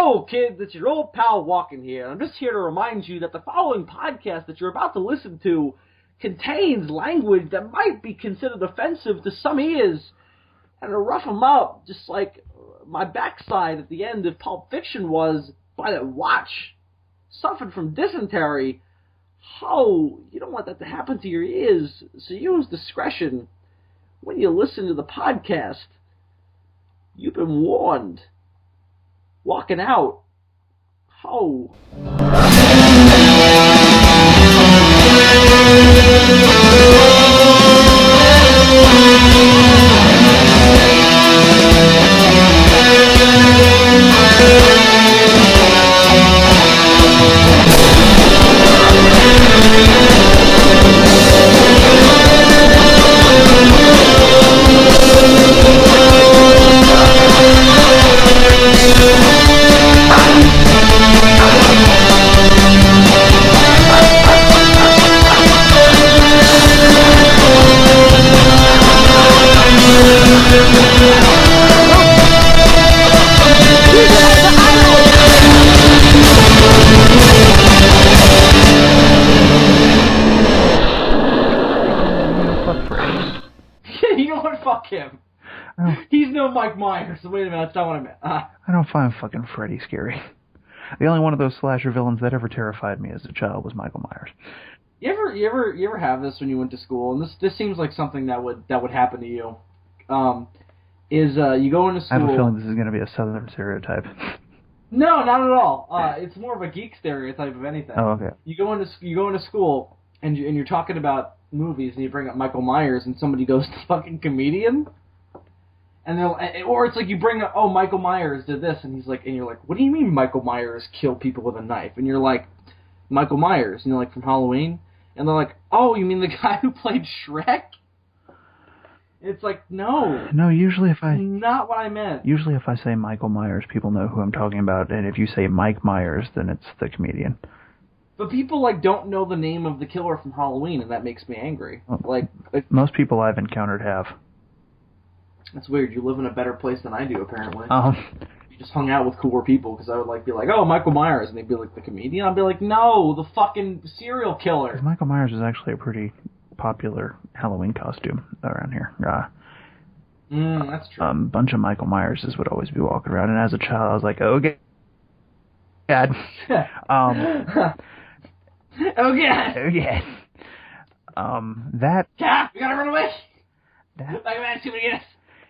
Hello, kids. It's your old pal Walken here. I'm just here to remind you that the following podcast that you're about to listen to contains language that might be considered offensive to some ears. And to rough them up, just like my backside at the end of Pulp Fiction was by that watch, suffered from dysentery. Oh, you don't want that to happen to your ears, so use discretion when you listen to the podcast. You've been warned. Walking out. Oh. Him. He's no Mike Myers. So wait a minute, that's not what I meant. I don't find fucking Freddy scary. The only one of those slasher villains that ever terrified me as a child was Michael Myers. You ever have this when you went to school? And this seems like something that would happen to you. You go into school. I have a feeling this is going to be a Southern stereotype. No, not at all. It's more of a geek stereotype of anything. Oh, okay. You go into school and you're talking about movies and you bring up Michael Myers and somebody goes, the fucking comedian? Or it's like you bring up, oh, Michael Myers did this, and you're like, what do you mean Michael Myers killed people with a knife? And you're like, Michael Myers, from Halloween? And they're like, oh, you mean the guy who played Shrek? It's like, no. No, usually not what I meant. Usually if I say Michael Myers, people know who I'm talking about, and if you say Mike Myers, then it's the comedian. But people, don't know the name of the killer from Halloween, and that makes me angry. Most people I've encountered have. That's weird. You live in a better place than I do, apparently. You just hung out with cooler people, because I would, be like, oh, Michael Myers, and they'd be like, the comedian? I'd be like, no, the fucking serial killer. Michael Myers is actually a pretty popular Halloween costume around here. That's true. A bunch of Michael Myerses would always be walking around, and as a child, I was like, oh, God. Oh, yeah. Oh, yeah. That... Yeah, we gotta run away.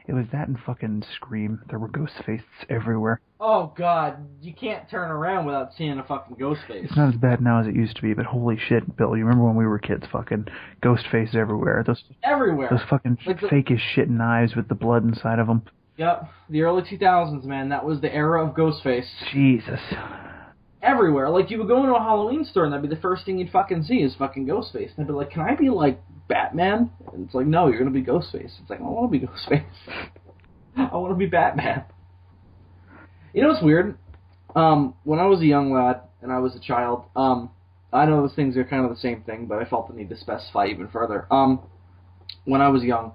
It was that and fucking Scream. There were ghost faces everywhere. Oh, God. You can't turn around without seeing a fucking ghost face. It's not as bad now as it used to be, but holy shit, Bill. You remember when we were kids? Fucking ghost faces everywhere. Everywhere. Those fucking fake as shit knives with the blood inside of them. Yep. The early 2000s, man. That was the era of ghost face. Jesus. Everywhere. You would go into a Halloween store and that'd be the first thing you'd fucking see is fucking Ghostface. And I'd be like, can I be Batman? And it's like, no, you're gonna be Ghostface. It's like, I don't want to be Ghostface. I want to be Batman. You know what's weird? When I was a young lad and I was a child, I know those things are kind of the same thing, but I felt the need to specify even further. When I was young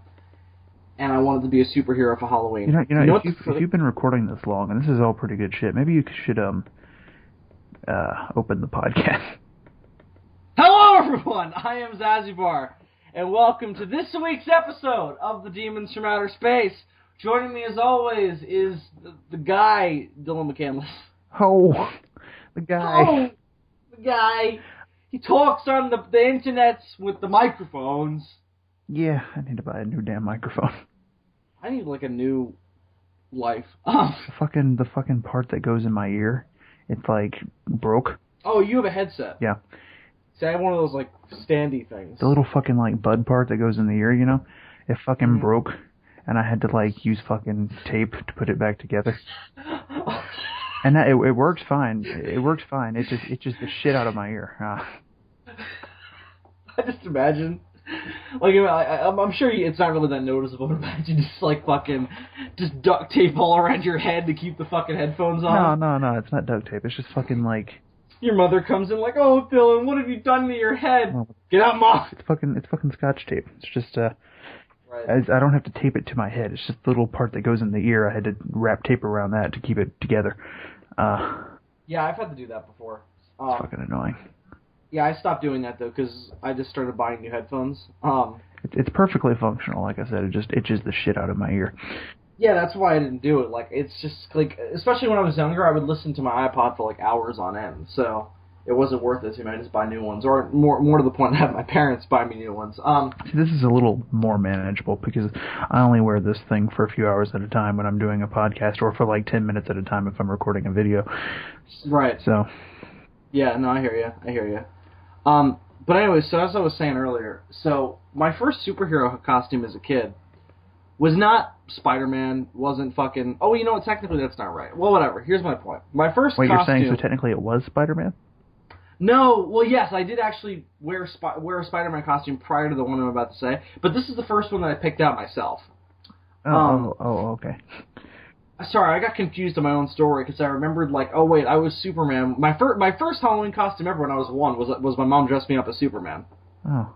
and I wanted to be a superhero for Halloween. If you've been recording this long, and this is all pretty good shit, maybe you should open the podcast. Hello, everyone! I am Zazubaar, and welcome to this week's episode of the Demons from Outer Space. Joining me, as always, is the guy, Dillion McCandless. Oh, the guy. Oh, the guy. He talks on the internets with the microphones. Yeah, I need to buy a new damn microphone. I need, a new life. The fucking part that goes in my ear. It's broke. Oh, you have a headset. Yeah. See, I have one of those standy things. The little fucking bud part that goes in the ear, it fucking broke, and I had to use fucking tape to put it back together. And that, it works fine. It works fine. It's just the shit out of my ear. I just imagine. I'm sure it's not really that noticeable, but imagine just duct tape all around your head to keep the fucking headphones on. No, it's not duct tape. It's just fucking Your mother comes in oh, Dylan, what have you done to your head? Well, get out, Mom! It's fucking Scotch tape. It's just, right. I don't have to tape it to my head. It's just the little part that goes in the ear. I had to wrap tape around that to keep it together. Yeah, I've had to do that before. It's fucking annoying. Yeah, I stopped doing that though because I just started buying new headphones. It's perfectly functional. Like I said, it just itches the shit out of my ear. Yeah, that's why I didn't do it. Like, it's just like, especially when I was younger, I would listen to my iPod for like hours on end. So it wasn't worth it to me. I just buy new ones, or more to the point, have my parents buy me new ones. See, this is a little more manageable because I only wear this thing for a few hours at a time when I'm doing a podcast, or for like 10 minutes at a time if I'm recording a video. Right. So. Yeah, no, I hear you. But anyway, so as I was saying earlier, so my first superhero costume as a kid was not Spider-Man, wasn't fucking... Oh, you know what? Technically, that's not right. Well, whatever. Here's my point. My first Wait, costume... you're saying so technically it was Spider-Man? No, well, yes, I did actually wear a Spider-Man costume prior to the one I'm about to say, but this is the first one that I picked out myself. Okay. Sorry, I got confused on my own story because I remembered, like, oh wait, I was Superman. My first Halloween costume ever when I was 1 was my mom dressed me up as Superman. Oh.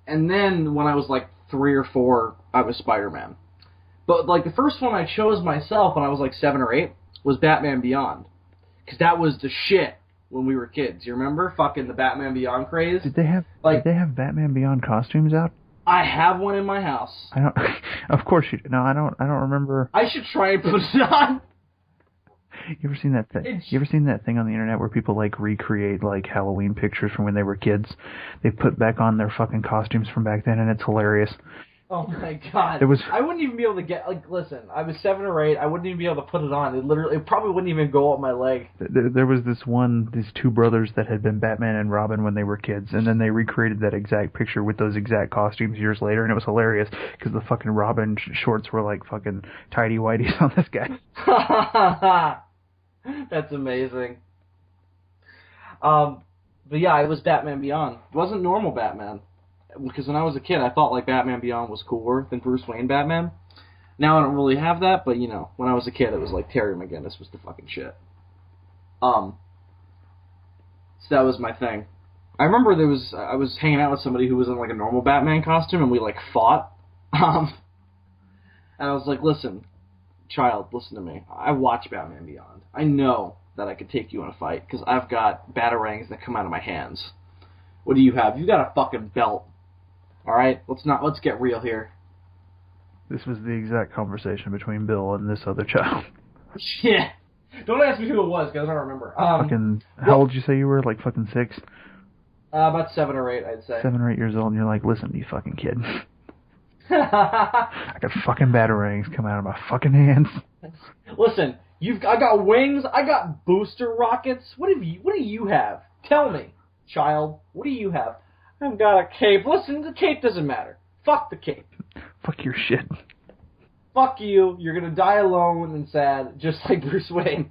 And then when I was like 3 or 4, I was Spider-Man. But like the first one I chose myself when I was like 7 or 8 was Batman Beyond, because that was the shit when we were kids. You remember fucking the Batman Beyond craze? Did they have Batman Beyond costumes out? I have one in my house. I don't. Of course you. No, I don't remember. I should try and put it on. You ever seen that thing? You ever seen that thing on the internet where people like recreate like Halloween pictures from when they were kids? They put back on their fucking costumes from back then, and it's hilarious. Oh my god! There was. I wouldn't even be able to get listen. I was 7 or 8. I wouldn't even be able to put it on. It probably wouldn't even go up my leg. There was these two brothers that had been Batman and Robin when they were kids, and then they recreated that exact picture with those exact costumes years later, and it was hilarious because the fucking Robin shorts were like fucking tidy whities on this guy. That's amazing. But yeah, it was Batman Beyond. It wasn't normal Batman. Because when I was a kid, I thought like Batman Beyond was cooler than Bruce Wayne Batman. Now I don't really have that, but you know, when I was a kid, it was like Terry McGinnis was the fucking shit. So that was my thing. I remember I was hanging out with somebody who was in like a normal Batman costume, and we like fought. And I was like, listen, child, listen to me. I watch Batman Beyond. I know that I could take you in a fight because I've got batarangs that come out of my hands. What do you have? You got a fucking belt. All right, let's get real here. This was the exact conversation between Bill and this other child. Yeah. Don't ask me who it was, because I don't remember. How old did you say you were? Like fucking 6? About 7 or 8, I'd say. 7 or 8 years old, and you're like, listen, you fucking kid. I got fucking batarangs coming out of my fucking hands. Listen, I got wings, I got booster rockets. What do you have? Tell me, child. What do you have? I've got a cape. Listen, the cape doesn't matter. Fuck the cape. Fuck your shit. Fuck you. You're gonna die alone and sad, just like Bruce Wayne.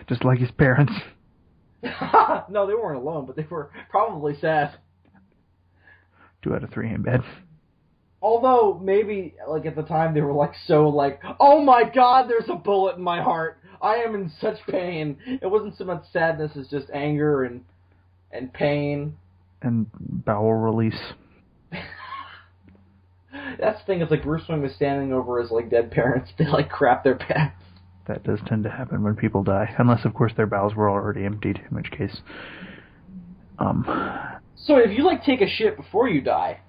Just like his parents. No, they weren't alone, but they were probably sad. 2 out of 3 in bed. Although, maybe, like, at the time, they were, like, so, like, oh my god, there's a bullet in my heart. I am in such pain. It wasn't so much sadness as just anger and pain. And bowel release. That's the thing, it's like Bruce Wayne was standing over his, like, dead parents. They, like, crap their pants. That does tend to happen when people die. Unless, of course, their bowels were already emptied, in which case... So if you, like, take a shit before you die,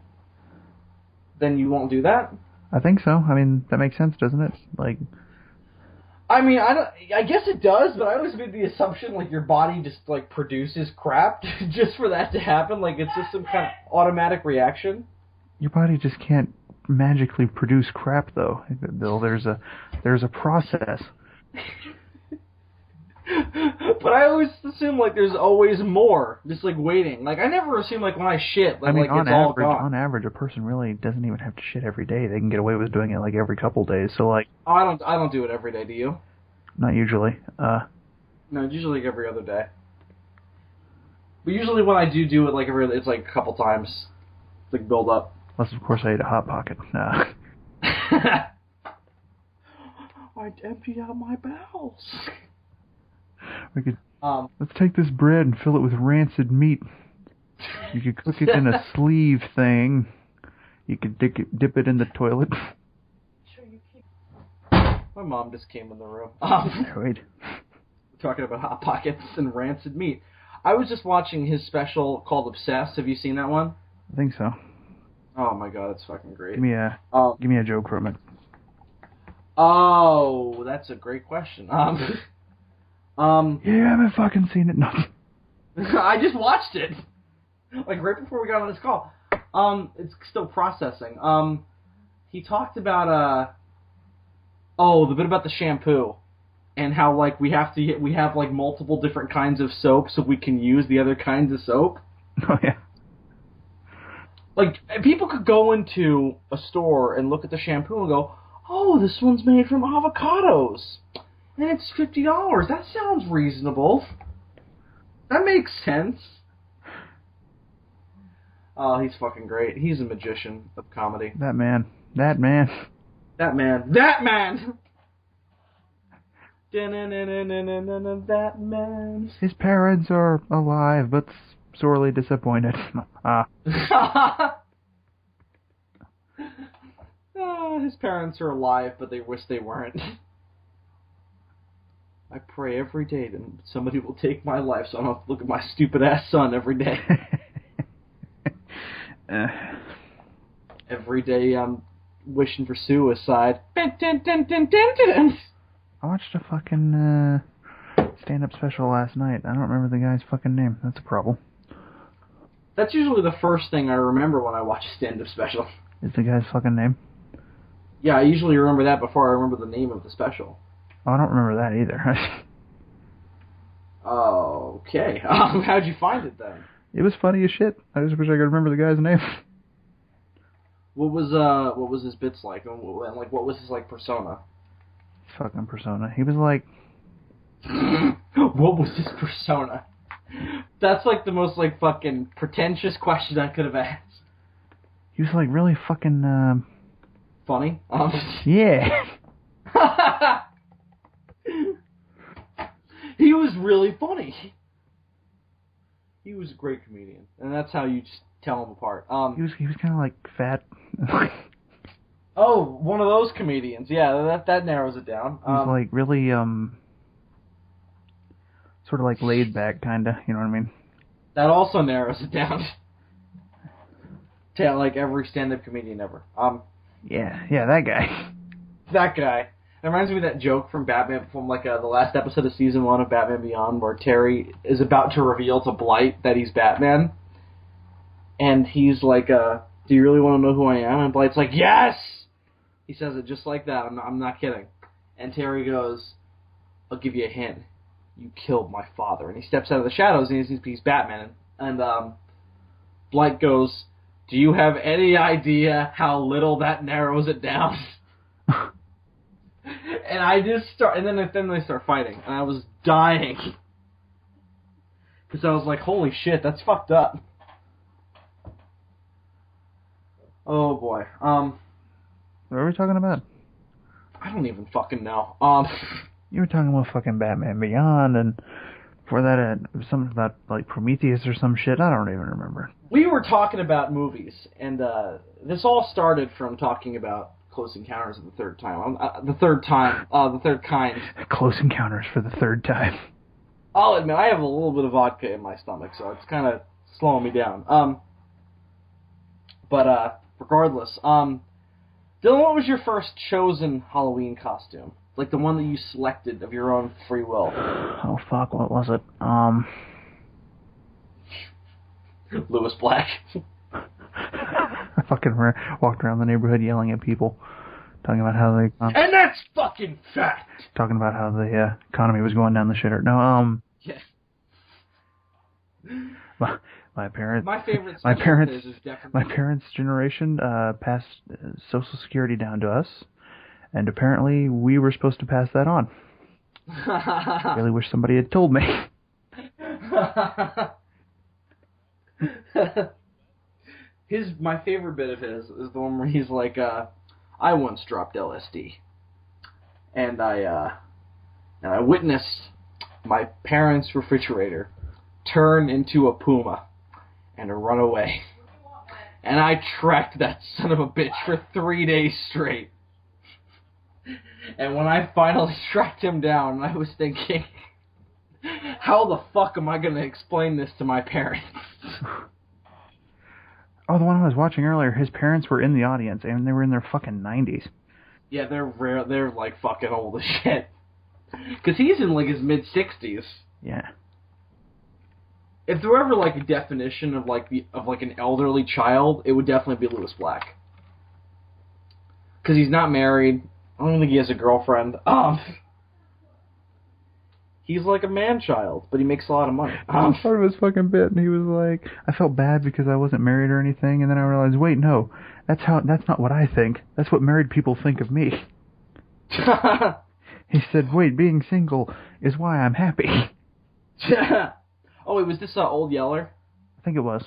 then you won't do that? I think so. I mean, that makes sense, doesn't it? Like... I mean, I guess it does, but I always made the assumption, like, your body just, like, produces crap just for that to happen. Like, it's just some kind of automatic reaction. Your body just can't magically produce crap, though, Bill. There's a process. But I always assume, like, there's always more, just, like, waiting. Like, I never assume, like, when I shit, like, I mean, like it's all gone. On average, a person really doesn't even have to shit every day. They can get away with doing it, like, every couple days. So, like... Oh, I don't do it every day, do you? Not usually. No, it's usually, like, every other day. But usually when I do it, like, it's, like, a couple times. Like, build up. Unless, of course, I ate a Hot Pocket. I'd emptied out my bowels. We could let's take this bread and fill it with rancid meat. You could cook it in a sleeve thing. You could dip it in the toilet. My mom just came in the room. Wait. talking about Hot Pockets and rancid meat. I was just watching his special called Obsessed. Have you seen that one? I think so. Oh my god, it's fucking great. Give me a joke from it. Oh, that's a great question. Yeah, I haven't fucking seen it. No. I just watched it, like right before we got on this call. It's still processing. He talked about the bit about the shampoo, and how like we have like multiple different kinds of soap so we can use the other kinds of soap. Oh yeah. Like people could go into a store and look at the shampoo and go, "Oh, this one's made from avocados, and it's $50. That sounds reasonable. That makes sense." Oh, he's fucking great. He's a magician of comedy. That man. That man. That man. His parents are alive, but sorely disappointed. His parents are alive, but they wish they weren't. I pray every day that somebody will take my life so I don't have to look at my stupid ass son every day. Every day I'm wishing for suicide. I watched a fucking stand-up special last night. I don't remember the guy's fucking name. That's a problem. That's usually the first thing I remember when I watch a stand-up special. Is the guy's fucking name? Yeah, I usually remember that before I remember the name of the special. Oh, I don't remember that either. Okay. How'd you find it then? It was funny as shit. I just wish I could remember the guy's name. What was his bits like, and like what was his like persona? Fucking persona. He was like. What was his persona? That's like the most like fucking pretentious question I could have asked. He was like really fucking. Funny. Yeah. He was really funny. He was a great comedian, and that's how you just tell him apart. He was kind of like fat. Oh, one of those comedians. Yeah, that narrows it down. He was like really sort of like laid back, kinda. You know what I mean? That also narrows it down. To like every stand-up comedian ever. Yeah, that guy. That guy. It reminds me of that joke from Batman, from like the last episode of season 1 of Batman Beyond, where Terry is about to reveal to Blight that he's Batman, and he's like, "Do you really want to know who I am?" And Blight's like, "Yes!" He says it just like that. I'm not kidding. And Terry goes, "I'll give you a hint. You killed my father." And he steps out of the shadows and he's Batman. And Blight goes, "Do you have any idea how little that narrows it down?" And I just start, and then they start fighting, and I was dying because I was like, "Holy shit, that's fucked up." Oh boy. What are we talking about? I don't even fucking know. You were talking about fucking Batman Beyond, and before that, it was something about like Prometheus or some shit. I don't even remember. We were talking about movies, and this all started from talking about Close Encounters of the Third Time. The third kind. Close Encounters for the third time. I'll admit, I have a little bit of vodka in my stomach, so it's kind of slowing me down. But regardless, Dylan, what was your first chosen Halloween costume? Like the one that you selected of your own free will? Oh fuck, what was it? Lewis Black. I fucking walked around the neighborhood yelling at people, talking about how they... and that's fucking fact! Talking about how the economy was going down the shitter. No, Yes. My parents... My favorite... My parents' generation passed Social Security down to us, and apparently we were supposed to pass that on. I really wish somebody had told me. My favorite bit of his is the one where he's like, I once dropped LSD, and I witnessed my parents' refrigerator turn into a puma and run away, and I tracked that son of a bitch for 3 days straight. And when I finally tracked him down, I was thinking, How the fuck am I going to explain this to my parents? Oh, the one I was watching earlier, his parents were in the audience, and they were in their fucking 90s. Yeah, they're like fucking old as shit. Because he's in like his mid-60s. Yeah. If there were ever like a definition of like an elderly child, it would definitely be Lewis Black. Because he's not married. I don't think he has a girlfriend. He's like a man-child, but he makes a lot of money. That was part of his fucking bit, and he was like, I felt bad because I wasn't married or anything, and then I realized, wait, no, that's not what I think. That's what married people think of me. He said, wait, being single is why I'm happy. Oh, wait, was this Old Yeller? I think it was.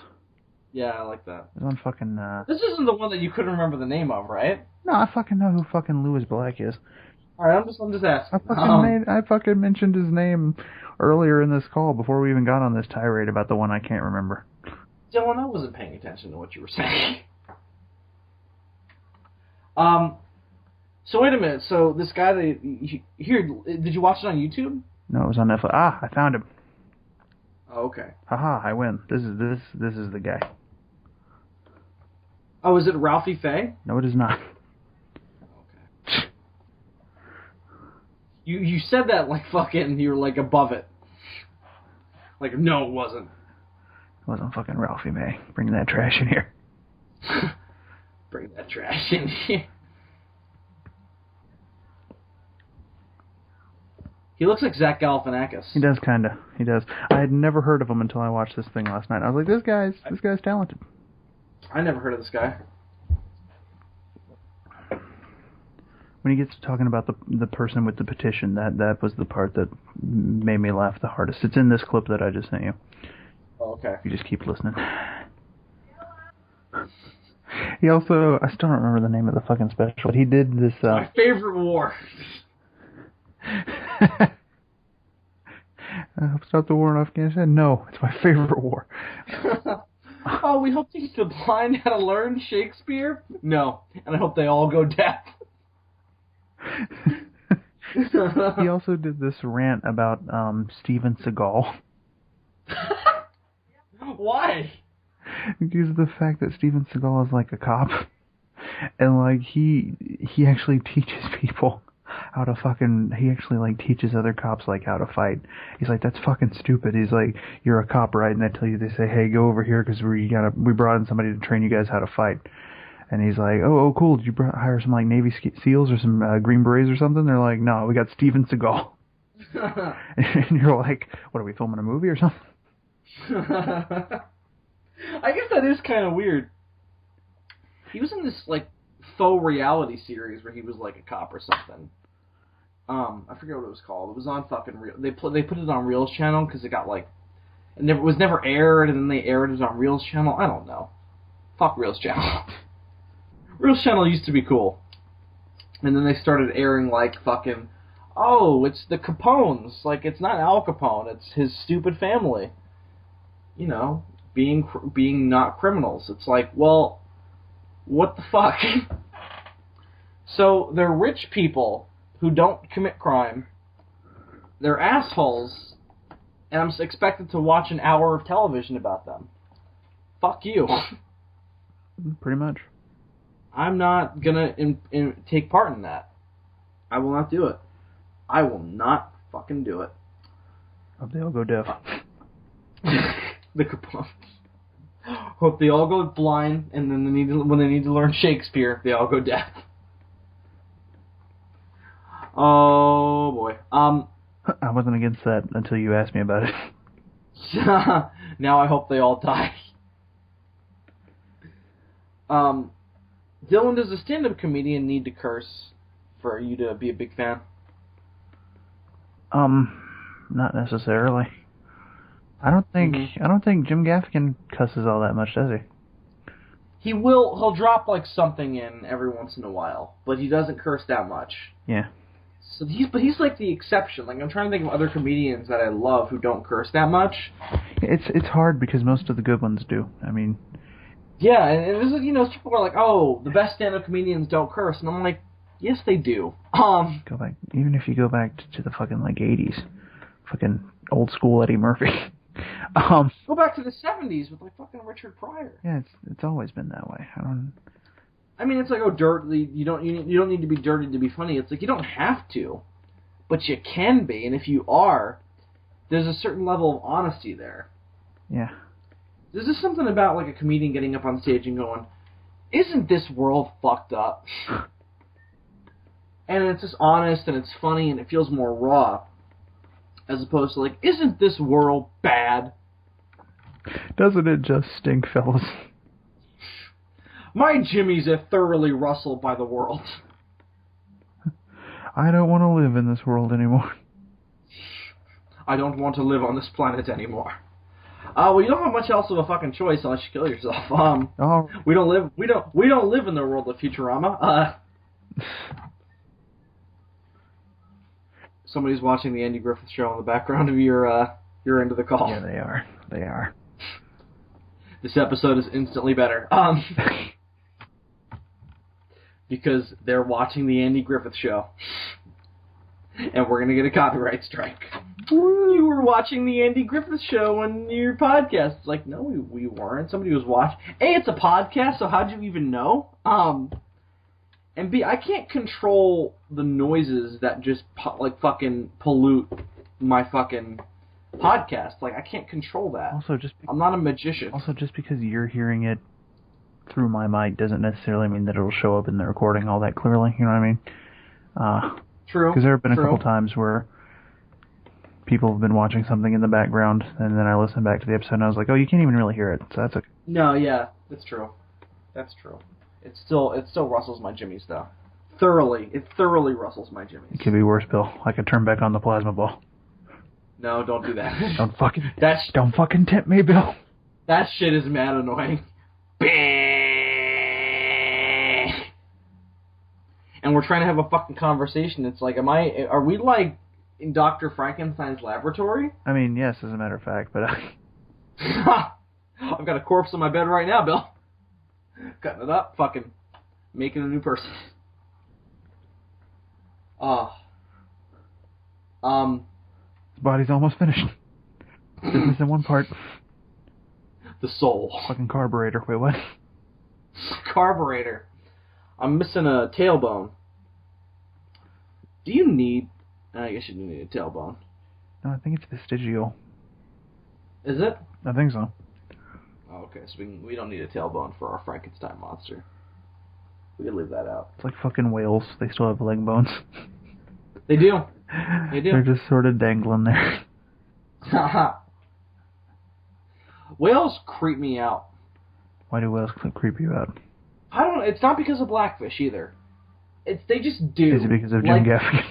Yeah, I like that. It was on fucking... This isn't the one that you couldn't remember the name of, right? No, I fucking know who fucking Lewis Black is. Alright, I'm just asking. I fucking mentioned his name earlier in this call before we even got on this tirade about the one I can't remember. Dylan, I wasn't paying attention to what you were saying. So wait a minute. So this guy here, did you watch it on YouTube? No, it was on Netflix. Ah, I found him. Oh, okay. Haha, I win. This is the guy. Oh, is it Ralphie Faye? No, it is not. Okay. You said that like fucking you were like above it. Like no, it wasn't. It wasn't fucking Ralphie May. Bring that trash in here. Bring that trash in here. He looks like Zach Galifianakis. He does, kinda. He does. I had never heard of him until I watched this thing last night. I was like, this guy's talented. I never heard of this guy. When he gets to talking about the person with the petition, that was the part that made me laugh the hardest. It's in this clip that I just sent you. Oh, okay. You just keep listening. He also, I still don't remember the name of the fucking special, but he did this... My favorite war. Stop the war in Afghanistan? No, it's my favorite war. Oh, we hope to teach the blind how to learn Shakespeare? No, and I hope they all go deaf. He also did this rant about Steven Seagal. Why? Because of the fact that Steven Seagal is like a cop, and like he actually teaches people how to fucking, he actually like teaches other cops like how to fight. He's like, that's fucking stupid. He's like, you're a cop, right? And they say, hey, go over here because we brought in somebody to train you guys how to fight. And he's like, oh, cool. Did you hire some like Navy SEALs or some Green Berets or something? They're like, no, we got Steven Seagal. And you're like, what, are we filming a movie or something? I guess that is kind of weird. He was in this like faux reality series where he was like a cop or something. I forget what it was called. It was on fucking Real. They put it on Reel's channel because it got like, it was never aired, and then they aired it on Reel's channel. I don't know. Fuck Reel's channel. Reel's channel used to be cool, and then they started airing like fucking, oh, it's the Capones. Like it's not Al Capone. It's his stupid family. You know, being not criminals. It's like, well, what the fuck? So they're rich people who don't commit crime. They're assholes, and I'm expected to watch an hour of television about them. Fuck you. Pretty much. I'm not gonna take part in that. I will not do it. I will not fucking do it. Hope they all go deaf. The Capones. Hope they all go blind, and then when they need to learn Shakespeare, they all go deaf. Oh boy. I wasn't against that until you asked me about it. Now I hope they all die. Dylan, does a stand-up comedian need to curse for you to be a big fan? Not necessarily. I don't think Jim Gaffigan cusses all that much, does he? He'll drop like something in every once in a while, but he doesn't curse that much. Yeah. So he's like the exception. Like I'm trying to think of other comedians that I love who don't curse that much. It's hard because most of the good ones do. I mean, yeah, and there's people are like, oh, the best stand-up comedians don't curse, and I'm like, yes, they do. Go back, even if you go back to the fucking like 80s, fucking old school Eddie Murphy. Go back to the 70s with like fucking Richard Pryor. Yeah, it's always been that way. I mean, it's like, oh, dirty. You don't need to be dirty to be funny. It's like you don't have to, but you can be, and if you are, there's a certain level of honesty there. Yeah. There's just something about like a comedian getting up on stage and going, "Isn't this world fucked up?" And it's just honest and it's funny and it feels more raw, as opposed to like, "Isn't this world bad?" Doesn't it just stink, fellas? My jimmies are thoroughly rustled by the world. I don't want to live in this world anymore. I don't want to live on this planet anymore. Well, you don't have much else of a fucking choice unless you kill yourself. We don't live in the world of Futurama. Somebody's watching the Andy Griffith Show in the background of your end of the call. Yeah, they are. This episode is instantly better. Because they're watching the Andy Griffith Show. And we're going to get a copyright strike. You were watching the Andy Griffith Show on your podcast. It's like, no, we weren't. Somebody was watching. A, it's a podcast, so how'd you even know? And B, I can't control the noises that just fucking pollute my fucking podcast. Like, I can't control that. Also, I'm not a magician. Also, just because you're hearing it through my mic doesn't necessarily mean that it'll show up in the recording all that clearly. You know what I mean? True. Because there have been a couple times where people have been watching something in the background, and then I listened back to the episode, and I was like, oh, you can't even really hear it. So that's okay. No, yeah, that's true. That's true. It still rustles my jimmies, though. It thoroughly rustles my jimmies. It could be worse, Bill. I could turn back on the plasma ball. No, don't do that. Don't fucking tempt me, Bill. That shit is mad annoying. And we're trying to have a fucking conversation. It's like, are we like in Dr. Frankenstein's laboratory? I mean, yes, as a matter of fact, but I've got a corpse in my bed right now, Bill. Cutting it up, fucking making a new person. The body's almost finished. Business in one part. The soul. Fucking carburetor. Wait, what? Carburetor. I'm missing a tailbone. Do you need... I guess you do need a tailbone. No, I think it's vestigial. Is it? I think so. Oh, okay, so we don't need a tailbone for our Frankenstein monster. We can leave that out. It's like fucking whales. They still have leg bones. They do. They do. They're just sort of dangling there. Whales creep me out. Why do whales creep you out? I don't know. It's not because of Blackfish either. They just do. Is it because of Jim Gaffigan?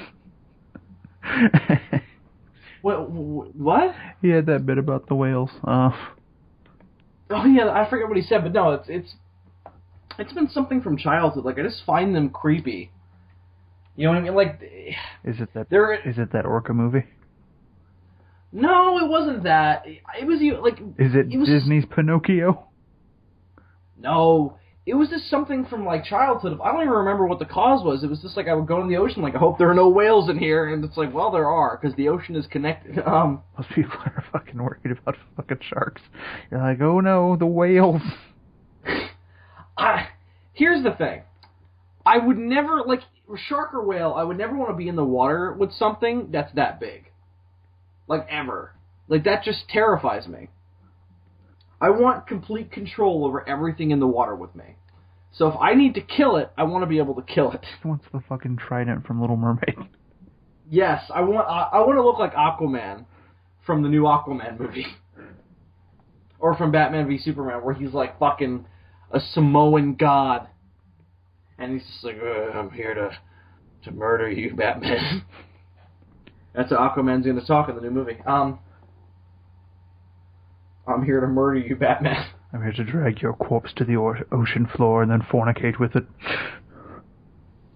What? He had that bit about the whales. Oh yeah, I forget what he said, but no, it's been something from childhood. Like, I just find them creepy. You know what I mean? Like, is it that Orca movie? No, it wasn't that. It was like. Is it Disney's Pinocchio? No, it was just something from like childhood. I don't even remember what the cause was. It was just like I would go in the ocean, like I hope there are no whales in here, and it's like, well, there are because the ocean is connected. Most people are fucking worried about fucking sharks. You're like, oh no, the whales. Here's the thing. I would never, like, shark or whale, I would never want to be in the water with something that's that big. Like, ever. Like, that just terrifies me. I want complete control over everything in the water with me. So if I need to kill it, I want to be able to kill it. What's the fucking trident from Little Mermaid? Yes, I want to look like Aquaman from the new Aquaman movie. Or from Batman v Superman, where he's like fucking a Samoan god. And he's just like, I'm here to murder you, Batman. That's how Aquaman's going to talk in the new movie. I'm here to murder you, Batman. I'm here to drag your corpse to the ocean floor and then fornicate with it.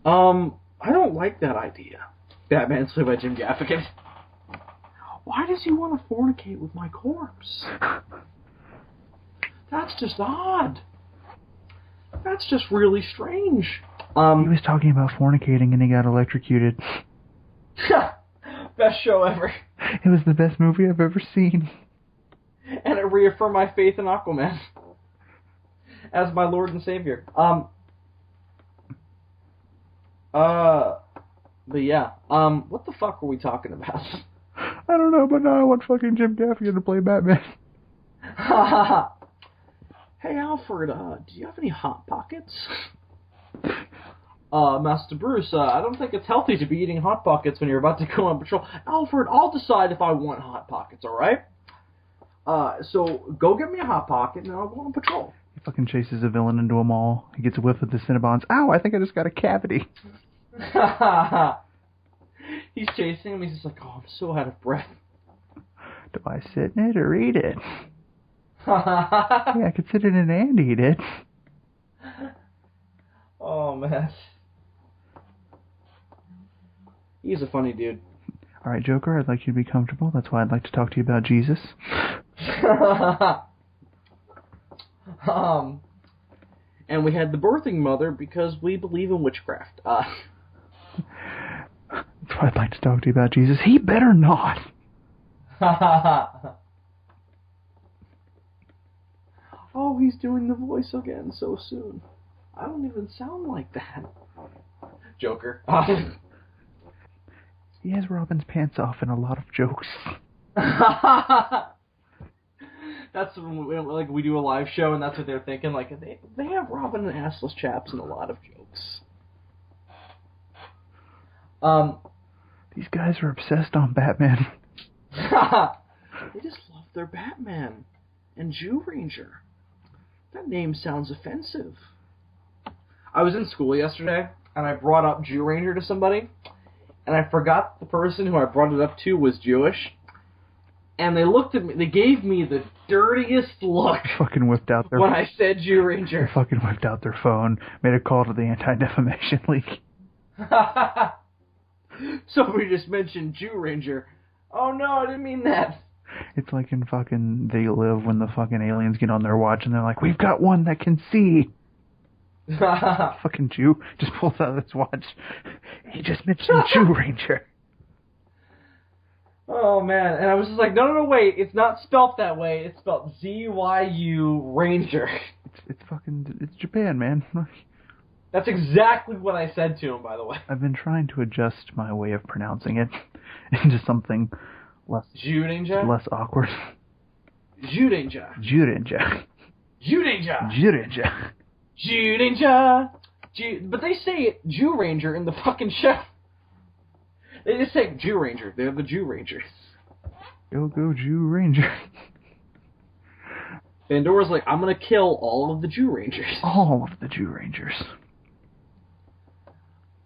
I don't like that idea. Batman's played by Jim Gaffigan. Why does he want to fornicate with my corpse? That's just odd. That's just really strange. He was talking about fornicating and he got electrocuted. Best show ever. It was the best movie I've ever seen. And it reaffirmed my faith in Aquaman as my Lord and Savior. But yeah, what the fuck were we talking about? I don't know, but now I want fucking Jim Gaffigan to play Batman. Hey, Alfred, do you have any Hot Pockets? Master Bruce, I don't think it's healthy to be eating Hot Pockets when you're about to go on patrol. Alfred, I'll decide if I want Hot Pockets, alright? So go get me a Hot Pocket and I'll go on patrol. He fucking chases a villain into a mall. He gets a whiff of the Cinnabons. Ow, I think I just got a cavity. He's chasing him. He's just like, oh, I'm so out of breath. Do I sit in it or eat it? Yeah, I could sit in it and eat it. Oh, man. He's a funny dude. Alright, Joker, I'd like you to be comfortable. That's why I'd like to talk to you about Jesus. And we had the birthing mother because we believe in witchcraft. That's why I'd like to talk to you about Jesus. He better not. Oh, he's doing the voice again so soon. I don't even sound like that. Joker. He has Robin's pants off in a lot of jokes. That's when we do a live show, and that's what they're thinking. Like, they have Robin and assless chaps in a lot of jokes. These guys are obsessed on Batman. They just love their Batman and Jew Ranger. That name sounds offensive. I was in school yesterday, and I brought up Jew Ranger to somebody, and I forgot the person who I brought it up to was Jewish. And they looked at me, they gave me the dirtiest look. Fucking whipped out their... when I said Jew Ranger. They fucking whipped out their phone, made a call to the Anti-Defamation League. Somebody just mentioned Jew Ranger. Oh no, I didn't mean that. It's like in fucking They Live when the fucking aliens get on their watch and they're like, we've got one that can see. Fucking Jew just pulls out his watch. He just mentioned Jew Ranger. Oh man, and I was just like, no, wait, it's not spelt that way. It's spelled Z-Y-U Ranger. It's Japan, man. That's exactly what I said to him, by the way. I've been trying to adjust my way of pronouncing it into something less awkward. Judanger. But they say it Jew Ranger in the fucking show. They just say Jew Ranger. They're the Jew Rangers. Go Jew Ranger. Pandora's like, I'm gonna kill all of the Jew Rangers. All of the Jew Rangers.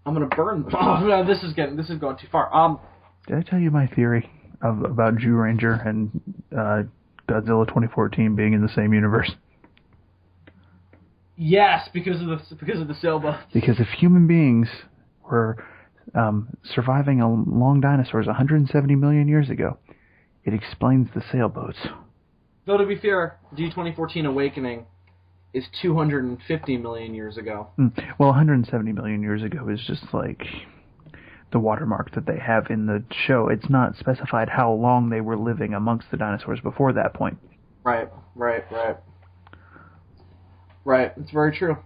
I'm gonna burn them. Oh no, this is going too far. Did I tell you my theory about Jew Ranger and Godzilla 2014 being in the same universe? Yes, because of the sailboats. Because if human beings were surviving long dinosaurs 170 million years ago, it explains the sailboats. Though to be fair, D2014 Awakening is 250 million years ago. Well, 170 million years ago is just like the watermark that they have in the show. It's not specified how long they were living amongst the dinosaurs before that point. Right. It's very true.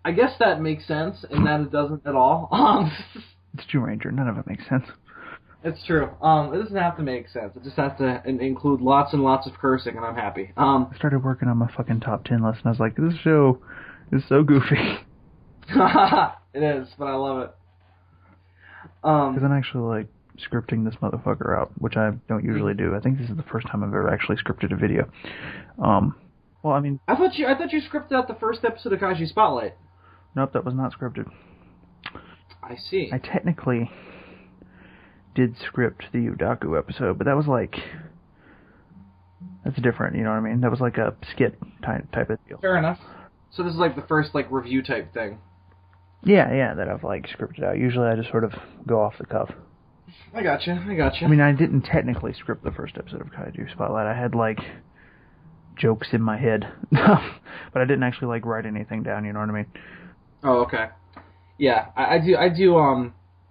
I guess that makes sense, and that it doesn't at all. It's Jew Ranger. None of it makes sense. It's true. It doesn't have to make sense. It just has to include lots and lots of cursing, and I'm happy. I started working on my fucking top 10 list, and I was like, this show is so goofy. It is, but I love it. Because I'm actually, like, scripting this motherfucker out, which I don't usually do. I think this is the first time I've ever actually scripted a video. Well, I mean... I thought you scripted out the first episode of Kaiji Spotlight. Nope, that was not scripted. I see. I technically did script the Udaku episode, but that was like... That's different, you know what I mean? That was like a skit type of deal. Fair enough. So this is like the first, like, review type thing. Yeah, that I've, like, scripted out. Usually I just sort of go off the cuff. I gotcha. I mean, I didn't technically script the first episode of Kaiju Spotlight. I had, like, jokes in my head. But I didn't actually, like, write anything down, you know what I mean? Oh, okay. Yeah, I do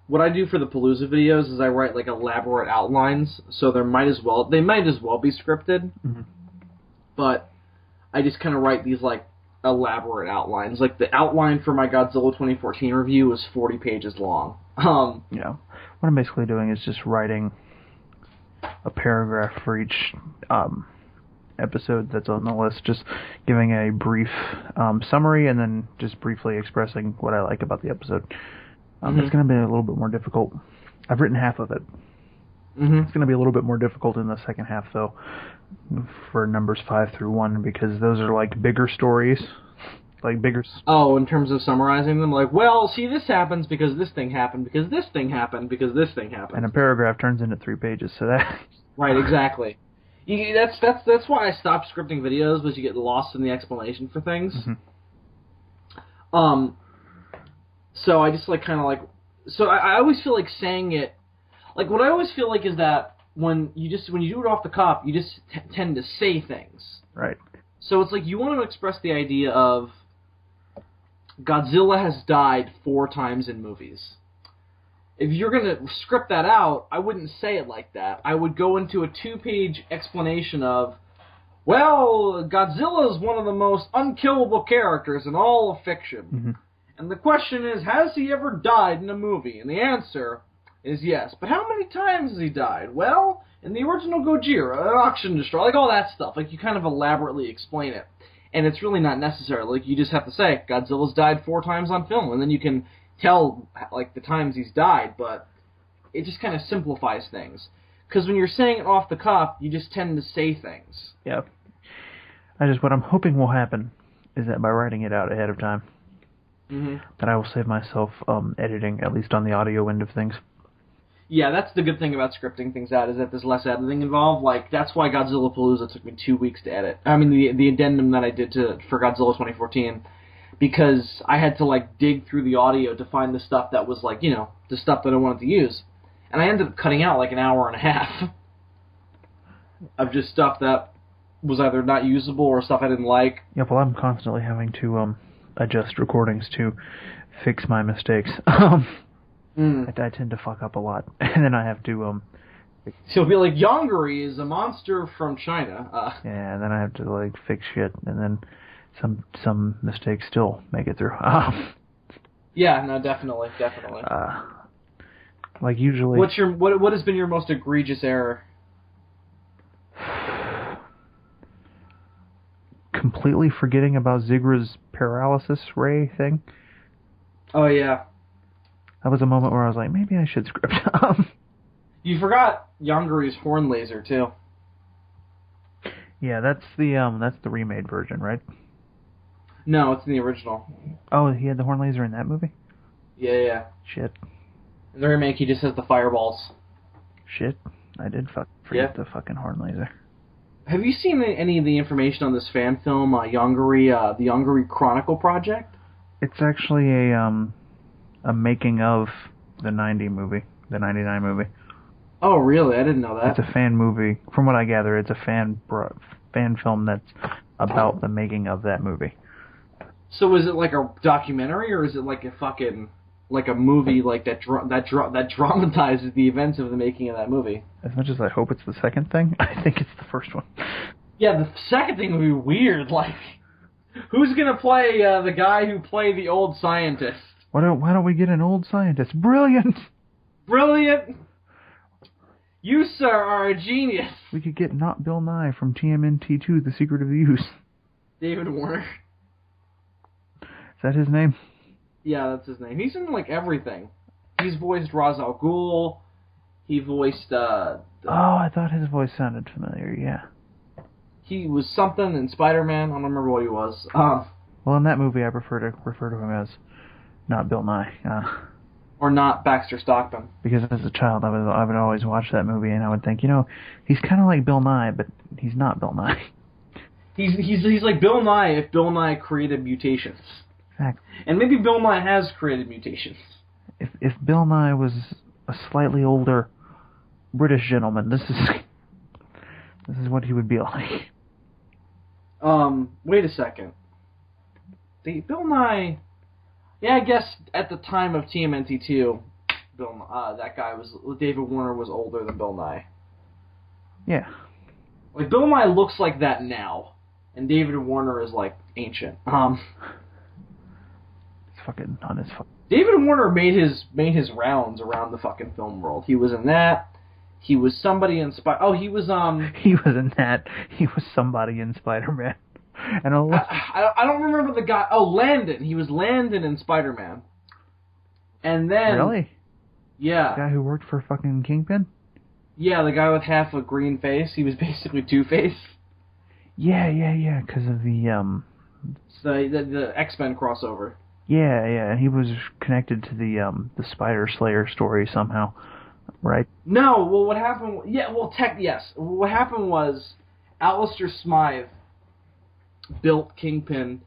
what I do for the Palooza videos is I write like elaborate outlines, so they might as well be scripted, but I just kind of write these like elaborate outlines. Like the outline for my Godzilla 2014 review was 40 pages long. Yeah, what I'm basically doing is just writing a paragraph for each episode that's on the list, just giving a brief summary and then just briefly expressing what I like about the episode. It's going to be a little bit more difficult. I've written half of it. It's going to be a little bit more difficult in the second half, though, for numbers 5 through 1, because those are like bigger stories. Like bigger... Oh, in terms of summarizing them? Like, well, see, this happens because this thing happened, because this thing happened, because this thing happened. And a paragraph turns into 3 pages, so that... Right, exactly. That's why I stopped scripting videos, was you get lost in the explanation for things. So I just like kind of like... So I always feel like saying it... Like, what I always feel like is that when you do it off the cuff, you just tend to say things. Right. So it's like you want to express the idea of Godzilla has died 4 times in movies. If you're going to script that out, I wouldn't say it like that. I would go into a 2-page explanation of, well, Godzilla is one of the most unkillable characters in all of fiction. And the question is, has he ever died in a movie? And the answer is yes. But how many times has he died? Well, in the original Gojira, an auction destroyer, like all that stuff. Like, you kind of elaborately explain it. And it's really not necessary. Like, you just have to say, Godzilla's died 4 times on film. And then you can tell, like, the times he's died. But it just kind of simplifies things. Because when you're saying it off the cuff, you just tend to say things. Yeah. What I'm hoping will happen is that by writing it out ahead of time, that I will save myself editing, at least on the audio end of things. Yeah, that's the good thing about scripting things out, is that there's less editing involved. Like, that's why Godzilla Palooza took me 2 weeks to edit. I mean, the addendum that I did for Godzilla 2014, because I had to, like, dig through the audio to find the stuff that was, like, you know, the stuff that I wanted to use. And I ended up cutting out, like, an hour and a half of just stuff that was either not usable or stuff I didn't like. Yeah, well, I'm constantly having to adjust recordings to fix my mistakes. I tend to fuck up a lot, and then I have to... So it'll be like, Yongari is a monster from China. Yeah, and then I have to, like, fix shit, and then some mistakes still make it through. Yeah, no, definitely. Like, usually... What has been your most egregious error? Completely forgetting about Zigra's paralysis ray thing. Oh, yeah. That was a moment where I was like, maybe I should script. You forgot Yongari's horn laser, too. Yeah, that's the remade version, right? No, it's in the original. Oh, he had the horn laser in that movie? Yeah. Shit. In the remake, he just has the fireballs. Shit. I did forget the fucking horn laser. Have you seen any of the information on this fan film, Yongari, the Yongari Chronicle Project? It's actually a making of the 99 movie. Oh, really? I didn't know that. It's a fan movie. From what I gather, it's a fan film that's about the making of that movie. So is it like a documentary, or is it like a fucking... like a movie like that dramatizes the events of the making of that movie? As much as I hope it's the second thing, I think it's the first one. Yeah, the second thing would be weird. Like, who's gonna play the guy who played the old scientist? Why don't we get an old scientist? Brilliant! You, sir, are a genius. We could get not Bill Nye from TMNT2, The Secret of the Use. David Warner. Is that his name? Yeah, that's his name. He's in, like, everything. He's voiced Ra's al Ghul. He voiced, Oh, I thought his voice sounded familiar, yeah. He was something in Spider-Man. I don't remember what he was. Well, in that movie, I prefer to refer to him as not Bill Nye. Or not Baxter Stockman. Because as a child, I would always watch that movie, and I would think, he's kind of like Bill Nye, but he's not Bill Nye. He's like Bill Nye if Bill Nye created mutations. Exactly. And maybe Bill Nye has created mutations. If Bill Nye was a slightly older British gentleman, this is what he would be like. Wait a second. Bill Nye... Yeah, I guess at the time of TMNT2, that guy was David Warner was older than Bill Nye. Yeah. Like Bill Nye looks like that now, and David Warner is like ancient. It's fucking on his. David Warner made his rounds around the fucking film world. He was in that. He was somebody in he was He was in that. He was somebody in Spider-Man. And I don't remember the guy. Oh, Landon. He was Landon in Spider-Man. And then really? Yeah. The guy who worked for fucking Kingpin? Yeah, the guy with half a green face. He was basically Two-Face. Yeah, because of the the X-Men crossover. Yeah, and he was connected to the Spider Slayer story somehow, right? No, well, what happened? Yeah, well, yes. What happened was Alistair Smythe built Kingpin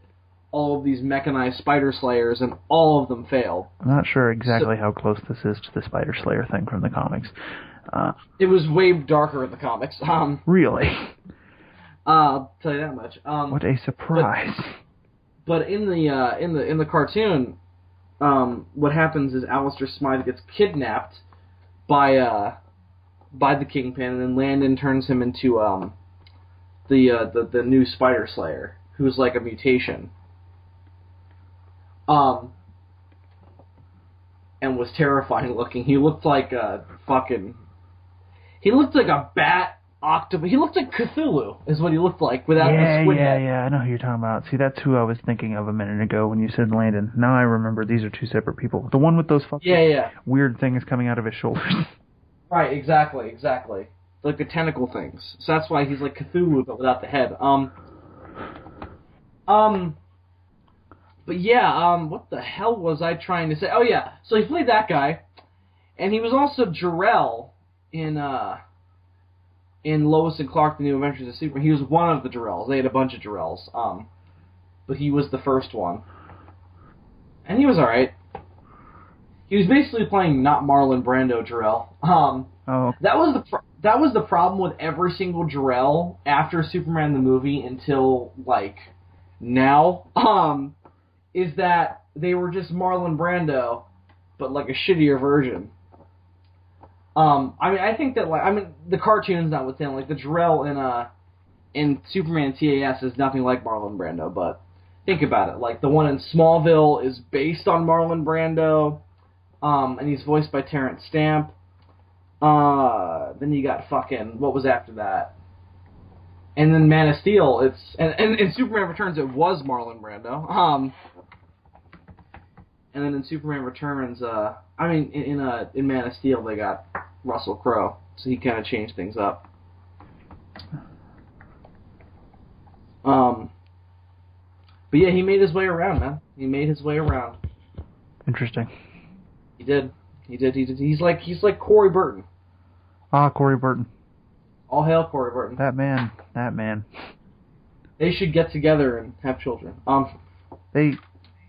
all of these mechanized Spider Slayers, and all of them failed. I'm not sure exactly how close this is to the Spider Slayer thing from the comics. It was way darker in the comics. Really? I'll tell you that much. What a surprise! But in the cartoon, what happens is Alistair Smythe gets kidnapped by the Kingpin, and then Landon turns him into the new Spider Slayer, who's like a mutation. And was terrifying looking. He looked like a bat octopus. He looked like Cthulhu, is what he looked like without the squid head. Yeah, I know who you're talking about. See, that's who I was thinking of a minute ago when you said Landon. Now I remember these are two separate people. The one with those fucking weird things coming out of his shoulders. Right, exactly. Like the tentacle things. So that's why he's like Cthulhu, but without the head. But yeah, what the hell was I trying to say? Oh yeah, so he played that guy, and he was also Jor-El in Lois and Clark: The New Adventures of Superman. He was one of the Jor-Els. They had a bunch of Jor-Els, but he was the first one, and he was all right. He was basically playing not Marlon Brando Jor-El. That was the problem with every single Jor-El after Superman the movie until like now. Is that they were just Marlon Brando, but like a shittier version. I think that the cartoons notwithstanding, like the Jor-El in Superman TAS is nothing like Marlon Brando, but think about it. Like the one in Smallville is based on Marlon Brando, and he's voiced by Terrence Stamp. Then you got fucking what was after that, and then Man of Steel. And in Superman Returns it was Marlon Brando. And then in Superman Returns, in Man of Steel they got Russell Crowe, so he kind of changed things up. But yeah, he made his way around, man. He made his way around. Interesting. He did. He's like Corey Burton. Corey Burton. All hail Corey Burton. That man. They should get together and have children. They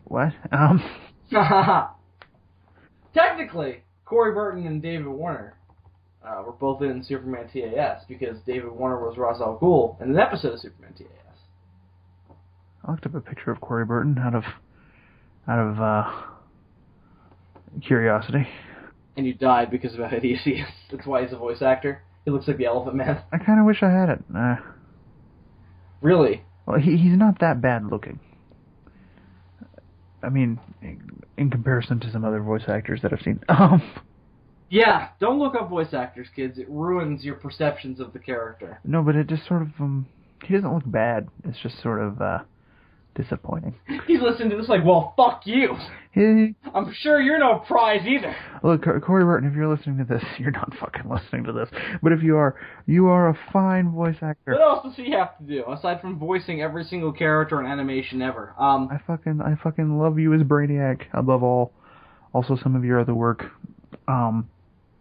what? Technically, Corey Burton and David Warner were both in Superman TAS because David Warner was Ra's al Ghul in an episode of Superman TAS. I looked up a picture of Corey Burton out of curiosity. And you died because of how hideous he is. That's why he's a voice actor. He looks like the Elephant Man. I kind of wish I had it. Really? Well, he's not that bad looking. I mean, in comparison to some other voice actors that I've seen. Yeah, don't look up voice actors, kids. It ruins your perceptions of the character. No, but it just sort of, he doesn't look bad. It's just sort of, disappointing. He's listening to this like, well, fuck you. I'm sure you're no prize either. Look, Corey Burton, if you're listening to this, you're not fucking listening to this. But if you are a fine voice actor. What else does he have to do, aside from voicing every single character in animation ever? I fucking love you as Brainiac, above all. Also some of your other work. Count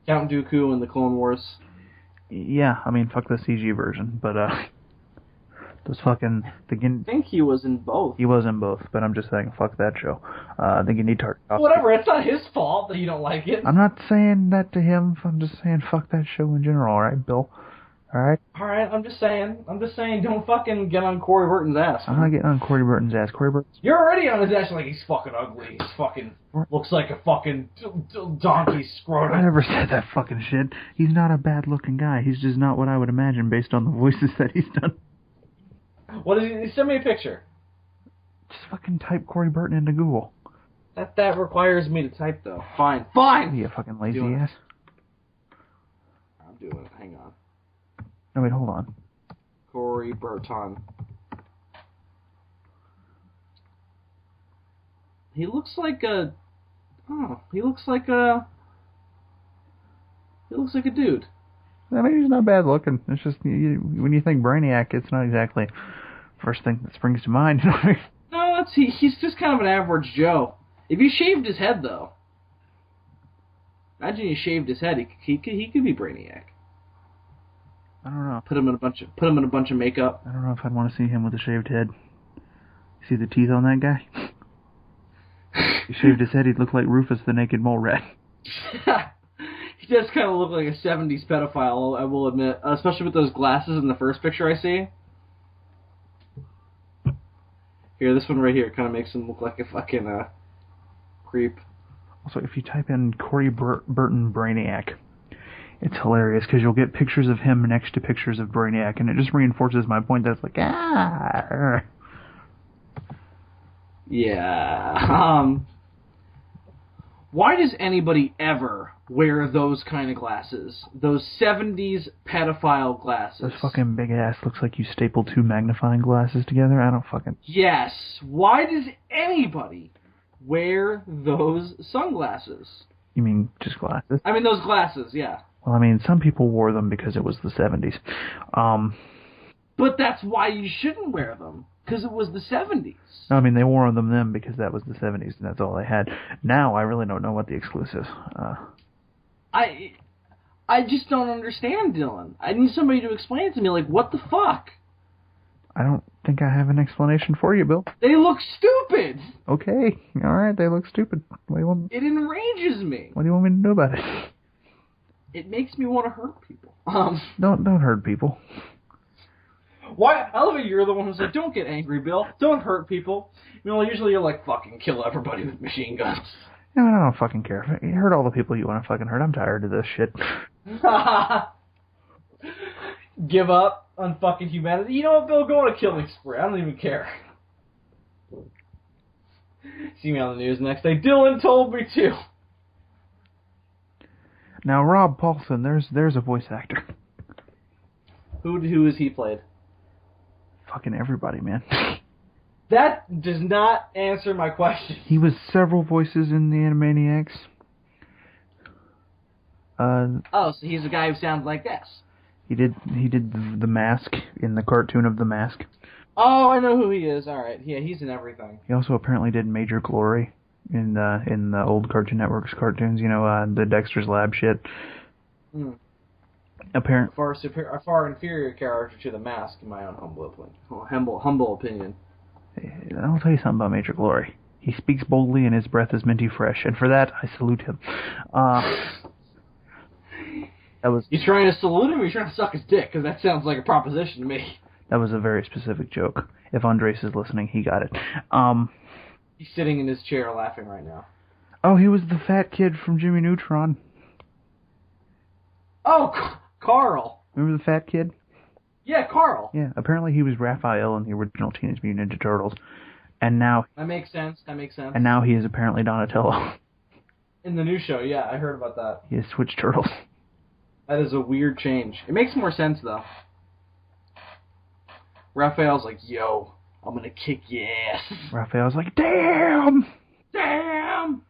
Dooku in the Clone Wars. Yeah, I mean, fuck the CG version, but, those fucking... I think he was in both. He was in both, but I'm just saying, fuck that show. The Ginny Tartakovsky. Whatever, it's not his fault that you don't like it. I'm not saying that to him. I'm just saying, fuck that show in general, alright, Bill? Alright? Alright, I'm just saying, don't fucking get on Corey Burton's ass. I'm not getting on Corey Burton's ass. Corey Burton. You're already on his ass like he's fucking ugly. He's fucking, looks like a fucking donkey scrotum. I never said that fucking shit. He's not a bad looking guy. He's just not what I would imagine based on the voices that he's done. What is he? Send me a picture. Just fucking type Corey Burton into Google. That requires me to type though. Fine. Fine! You fucking lazy ass. I'm doing it. Hang on. No, wait, hold on. Corey Burton. He looks like a... Oh, he looks like a dude. I mean, he's not bad looking. It's just, when you think Brainiac, it's not exactly first thing that springs to mind. No, he's just kind of an average Joe. If you shaved his head, though... Imagine you shaved his head, he could be Brainiac. I don't know. Put him in a bunch of makeup. I don't know if I'd want to see him with a shaved head. See the teeth on that guy? If he shaved his head, he'd look like Rufus the Naked Mole Rat. He does kind of look like a 70s pedophile, I will admit. Especially with those glasses in the first picture I see. Here, this one right here kind of makes him look like a fucking creep. Also, if you type in Corey Burton Brainiac, it's hilarious because you'll get pictures of him next to pictures of Brainiac, and it just reinforces my point that it's like, ah. Yeah. Why does anybody ever wear those kind of glasses? Those 70s pedophile glasses. This fucking big ass looks like you stapled two magnifying glasses together. I don't fucking... Yes. Why does anybody wear those sunglasses? You mean just glasses? I mean those glasses, yeah. Well, I mean, some people wore them because it was the 70s. But that's why you shouldn't wear them. Because it was the 70s. No, I mean, they wore them then because that was the 70s, and that's all they had. Now, I really don't know what the exclusive. I just don't understand, Dylan. I need somebody to explain it to me. Like, what the fuck? I don't think I have an explanation for you, Bill. They look stupid. Okay, all right, they look stupid. What do you want? It enrages me. What do you want me to do about it? It makes me want to hurt people. Don't hurt people. Why? I love it. You're the one who's like, don't get angry, Bill. Don't hurt people. You know, usually you're like, fucking kill everybody with machine guns. No, I don't fucking care. You hurt all the people you want to fucking hurt. I'm tired of this shit. Give up on fucking humanity. You know what, Bill? Go on a killing spree. I don't even care. See me on the news the next day. Dylan told me to. Now, Rob Paulson, there's a voice actor. Who has he played? Fucking everybody, man. That does not answer my question. He was several voices in the Animaniacs. Oh, so he's a guy who sounds like this. He did the Mask in the cartoon of The Mask. Oh, I know who he is. All right, yeah, he's in everything. He also apparently did Major Glory in the old Cartoon Network's cartoons. You know, the Dexter's Lab shit. Hmm. Apparently, a far inferior character to the Mask, in my own humble opinion. I'll tell you something about Major Glory. He speaks boldly and his breath is minty fresh, and for that, I salute him. You trying to salute him or you trying to suck his dick? Because that sounds like a proposition to me. That was a very specific joke. If Andres is listening, he got it. He's sitting in his chair laughing right now. Oh, he was the fat kid from Jimmy Neutron. Oh, Carl. Remember the fat kid? Yeah, Carl. Yeah, apparently he was Raphael in the original Teenage Mutant Ninja Turtles. And now... That makes sense. And now he is apparently Donatello. In the new show, yeah, I heard about that. He has switched turtles. That is a weird change. It makes more sense, though. Raphael's like, yo, I'm gonna kick your ass. Raphael's like, damn! Damn!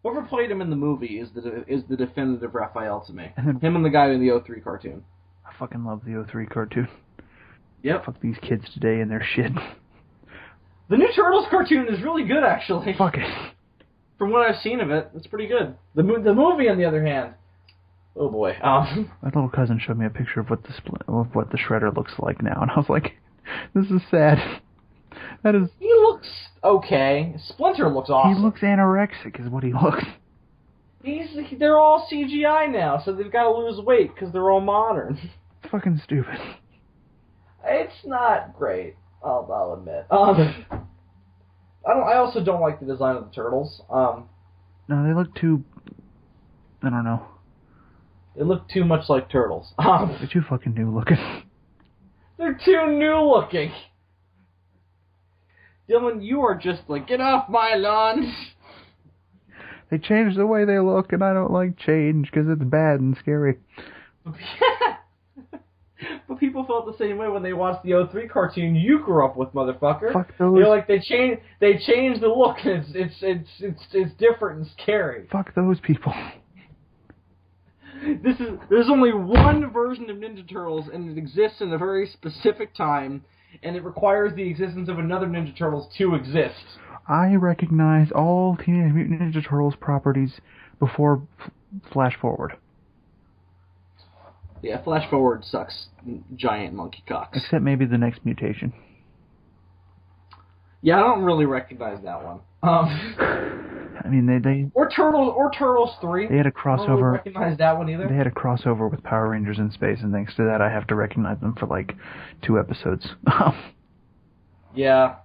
Whoever played him in the movie is the definitive Raphael to me. Him and the guy in the 03 cartoon. I fucking love the 03 cartoon. Yep. Fuck these kids today and their shit. The new Turtles cartoon is really good, actually. Fuck it. From what I've seen of it, it's pretty good. The movie, on the other hand, oh boy. My little cousin showed me a picture of what the Shredder looks like now, and I was like, this is sad. That is... He looks okay. Splinter looks awesome. He looks anorexic is what he looks. They're all CGI now, so they've got to lose weight because they're all modern. fucking stupid. It's not great, I'll admit. I also don't like the design of the turtles. No, they look too... I don't know. They look too much like turtles. They're too fucking new looking. They're too new looking. Dylan, you are just like, get off my lawn. They changed the way they look, and I don't like change because it's bad and scary. But people felt the same way when they watched the 03 cartoon you grew up with, motherfucker. Fuck those. They're like, they changed the look, and it's different and scary. Fuck those people. There's only one version of Ninja Turtles, and it exists in a very specific time, and it requires the existence of another Ninja Turtles to exist. I recognize all Teenage Mutant Ninja Turtles properties before Flash Forward. Yeah, Flash Forward sucks giant monkey cocks. Except maybe the next mutation. Yeah, I don't really recognize that one. I mean, they or Turtles 3. They had a crossover. I don't really recognize that one either. They had a crossover with Power Rangers in space, and thanks to that, I have to recognize them for like 2 episodes. Yeah.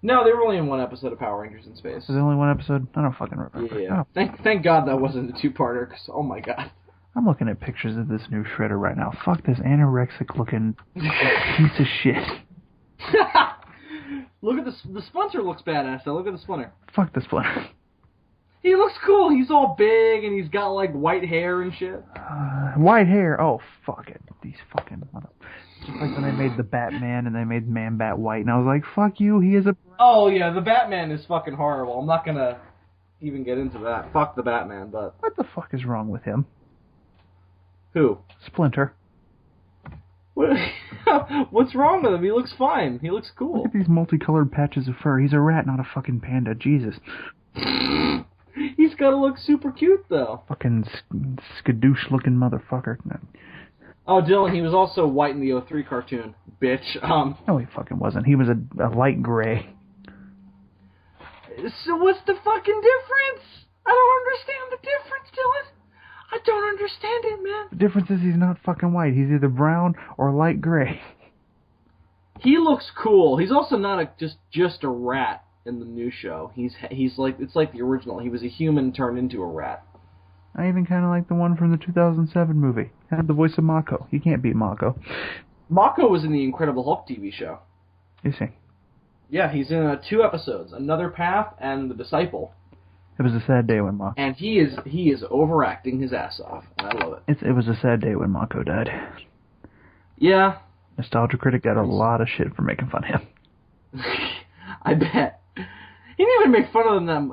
No, they were only in 1 episode of Power Rangers in space. Was there only 1 episode? I don't fucking remember. Yeah. Oh. Thank God that wasn't a 2-parter, because, oh my God. I'm looking at pictures of this new Shredder right now. Fuck this anorexic-looking piece of shit. Look at the Splinter looks badass, though. Look at the Splinter. Fuck the Splinter. He looks cool. He's all big, and he's got, like, white hair and shit. White hair? Oh, fuck it. These fucking... Just like when they made the Batman, and they made Man-Bat white, and I was like, fuck you, he is a... Oh, yeah, the Batman is fucking horrible. I'm not gonna even get into that. Fuck the Batman, but... What the fuck is wrong with him? Who? Splinter. What's wrong with him? He looks fine. He looks cool. Look at these multicolored patches of fur. He's a rat, not a fucking panda. Jesus. He's gotta look super cute, though. Fucking skadoosh-looking motherfucker. Oh, Dylan, he was also white in the 03 cartoon, bitch. No, he fucking wasn't. He was a light gray. So what's the fucking difference? I don't understand the difference, Dylan. I don't understand it, man. The difference is he's not fucking white. He's either brown or light gray. He looks cool. He's also not just a rat in the new show. He's like, it's like the original. He was a human turned into a rat. I even kind of like the one from the 2007 movie. Had the voice of Mako. You can't beat Mako. Mako was in the Incredible Hulk TV show. Is he? Yeah, he's in 2 episodes, Another Path and The Disciple. It was a sad day when Mako... And he is overacting his ass off, and I love it. It was a sad day when Mako died. Yeah. Nostalgia Critic got a lot of shit for making fun of him. I bet. He didn't even make fun of them.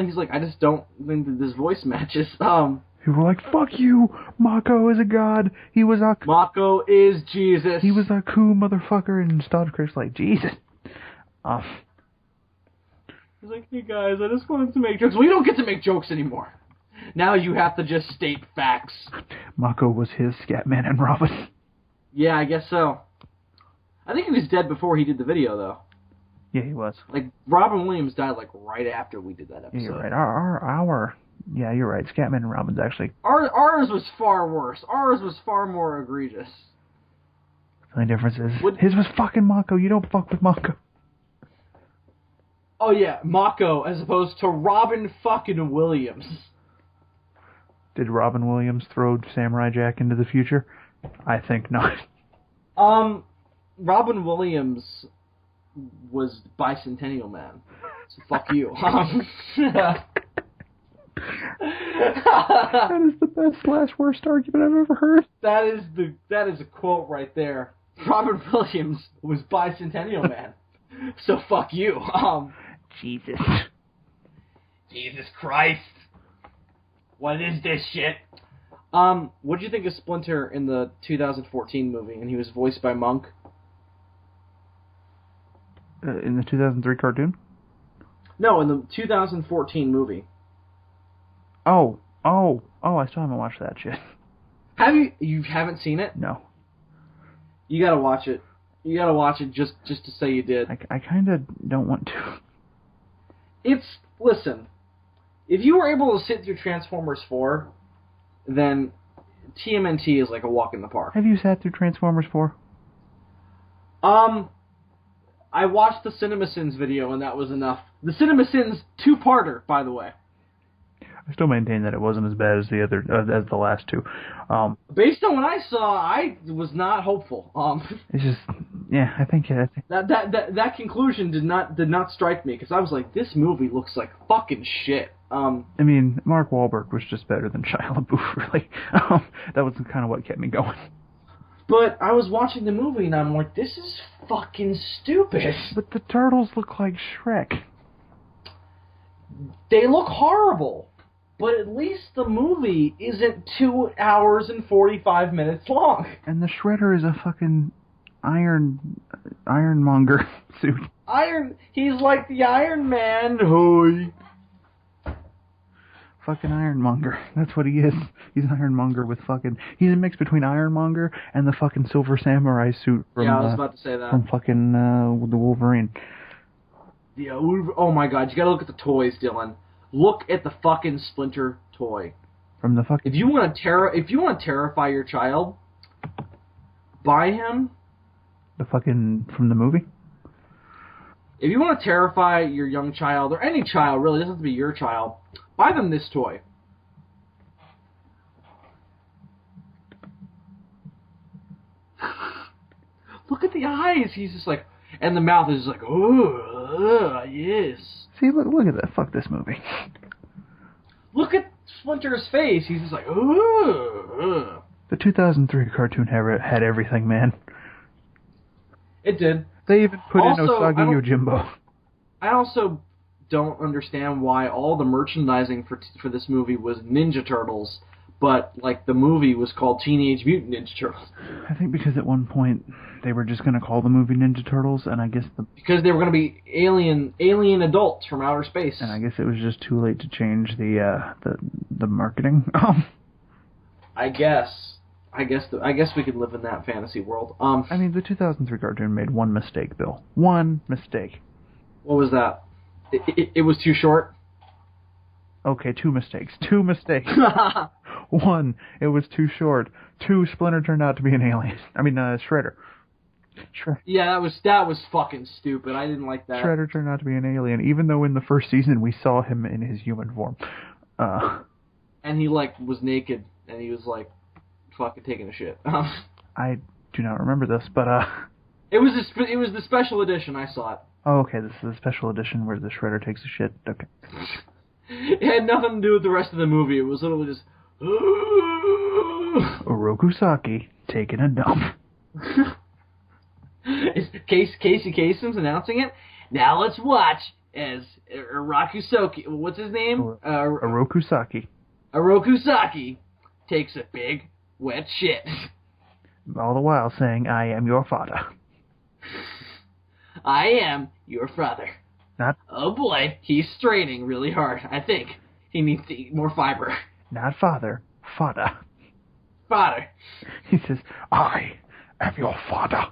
He's like, I just don't think that this voice matches. People were like, fuck you! Mako is a god! He was a... Mako is Jesus! He was a cool motherfucker, and Nostalgia Critic's like, Jesus! He's like, hey guys, I just wanted to make jokes. We don't get to make jokes anymore. Now you have to just state facts. Mako was his Scatman and Robin. Yeah, I guess so. I think he was dead before he did the video, though. Yeah, he was. Like, Robin Williams died, like, right after we did that episode. Yeah, you're right. Yeah, you're right. Scatman and Robin's actually... Ours was far worse. Ours was far more egregious. The only difference is, his was fucking Mako. You don't fuck with Mako. Oh, yeah, Mako, as opposed to Robin fucking Williams. Did Robin Williams throw Samurai Jack into the future? I think not. Robin Williams was Bicentennial Man. So fuck you. That is the best / worst argument I've ever heard. That is a quote right there. Robin Williams was Bicentennial Man. So fuck you. Jesus. Jesus Christ. What is this shit? What did you think of Splinter in the 2014 movie? And he was voiced by Monk. In the 2003 cartoon? No, in the 2014 movie. Oh, I still haven't watched that shit. Have you? You haven't seen it? No. You gotta watch it. You gotta watch it just to say you did. I kind of don't want to. Listen, if you were able to sit through Transformers 4, then TMNT is like a walk in the park. Have you sat through Transformers 4? I watched the CinemaSins video, and that was enough. The CinemaSins 2-parter, by the way. I still maintain that it wasn't as bad as as the last two. Based on what I saw, I was not hopeful. It's just, yeah, I think that conclusion did not strike me, because I was like, this movie looks like fucking shit. I mean, Mark Wahlberg was just better than Shia LaBeouf, really. That was kind of what kept me going. But I was watching the movie, and I'm like, this is fucking stupid. But the turtles look like Shrek. They look horrible. But at least the movie isn't 2 hours and 45 minutes long. And the Shredder is a fucking ironmonger suit. He's like the Iron Man. Hoi. Fucking Ironmonger. That's what he is. He's Ironmonger with fucking... He's a mix between Ironmonger and the fucking Silver Samurai suit from... Yeah, I was about to say that. From fucking the Wolverine. Yeah, oh my god, you gotta look at the toys, Dylan. Look at the fucking Splinter toy. From the fucking... If you want to terrify your child, buy him... The fucking... From the movie? If you want to terrify your young child, or any child, really, it doesn't have to be your child... Buy them this toy. Look at the eyes. He's just like, and the mouth is just like, oh, yes. See, look at that. Fuck this movie. Look at Splinter's face. He's just like, oh. The 2003 cartoon had everything, man. It did. They even put in Also, Usagi Yojimbo. I also don't understand why all the merchandising for this movie was Ninja Turtles, but like the movie was called Teenage Mutant Ninja Turtles. I think because at one point they were just going to call the movie Ninja Turtles, and I guess because they were going to be alien adults from outer space. And I guess it was just too late to change the marketing. I guess we could live in that fantasy world. I mean, the 2003 cartoon made one mistake, Bill. One mistake. What was that? It was too short? Okay, two mistakes. One, it was too short. Two, Splinter turned out to be an alien. I mean, Shredder. Yeah, that was fucking stupid. I didn't like that. Shredder turned out to be an alien, even though in the first season we saw him in his human form. And he, like, was naked, and he was, like, fucking taking a shit. I do not remember this, but, It was the special edition. I saw it. Oh, okay, this is the special edition where the Shredder takes a shit. Okay. It had nothing to do with the rest of the movie. It was literally just... Orokusaki taking a dump. Is Casey Kasem's announcing it? Now let's watch as Orokusaki... What's his name? Orokusaki. Orokusaki takes a big, wet shit. All the while saying, I am your father. I am your father. Not. Oh boy, he's straining really hard. I think he needs to eat more fiber. Not father, father. Father. He says, I am your father.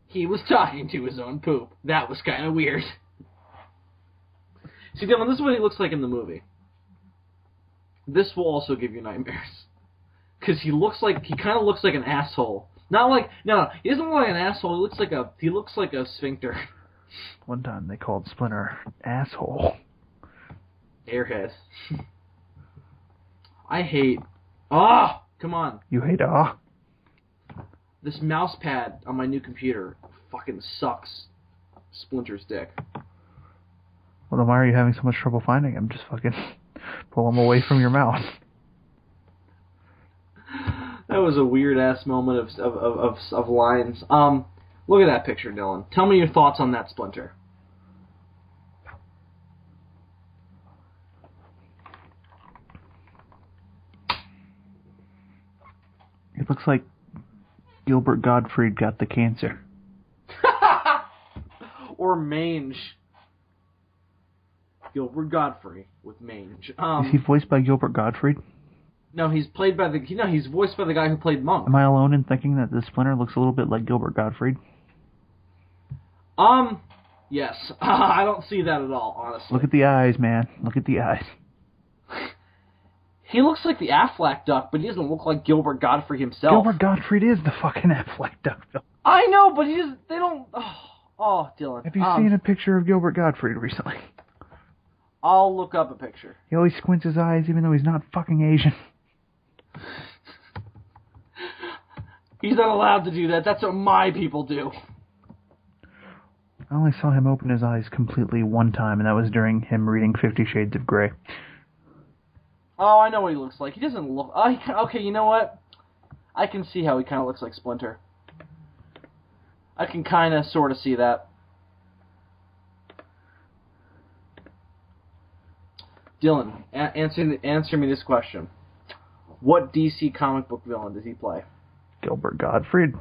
He was talking to his own poop. That was kind of weird. See, Dylan, this is what he looks like in the movie. This will also give you nightmares. Because he kind of looks like an asshole. Not like, no, he doesn't look like an asshole. He looks like a sphincter. One time they called Splinter asshole. Airhead. I hate... Come on. You hate This mouse pad on my new computer fucking sucks Splinter's dick. Well, then why are you having so much trouble finding him? Just fucking pull him away from your mouth. That was a weird-ass moment of lines. Look at that picture, Dylan. Tell me your thoughts on that Splinter. It looks like Gilbert Gottfried got the cancer. Or mange. Gilbert Godfrey with mange. Is he voiced by Gilbert Gottfried? No, he's voiced by the guy who played Monk. Am I alone in thinking that the Splinter looks a little bit like Gilbert Gottfried? Yes. I don't see that at all, honestly. Look at the eyes, man. Look at the eyes. He looks like the Affleck duck, but he doesn't look like Gilbert Gottfried himself. Gilbert Gottfried is the fucking Affleck duck, though. I know, but they don't... Oh, Dylan. Have you seen a picture of Gilbert Gottfried recently? I'll look up a picture. He always squints his eyes even though he's not fucking Asian. He's not allowed to do that. That's what my people do. I only saw him open his eyes completely one time, and that was during him reading 50 Shades of Grey. Oh, I know what he looks like. He doesn't look... okay, you know what? I can see how he kind of looks like Splinter. I can kind of, sort of see that. Dylan, answer me this question. What DC comic book villain does he play? Gilbert Gottfried.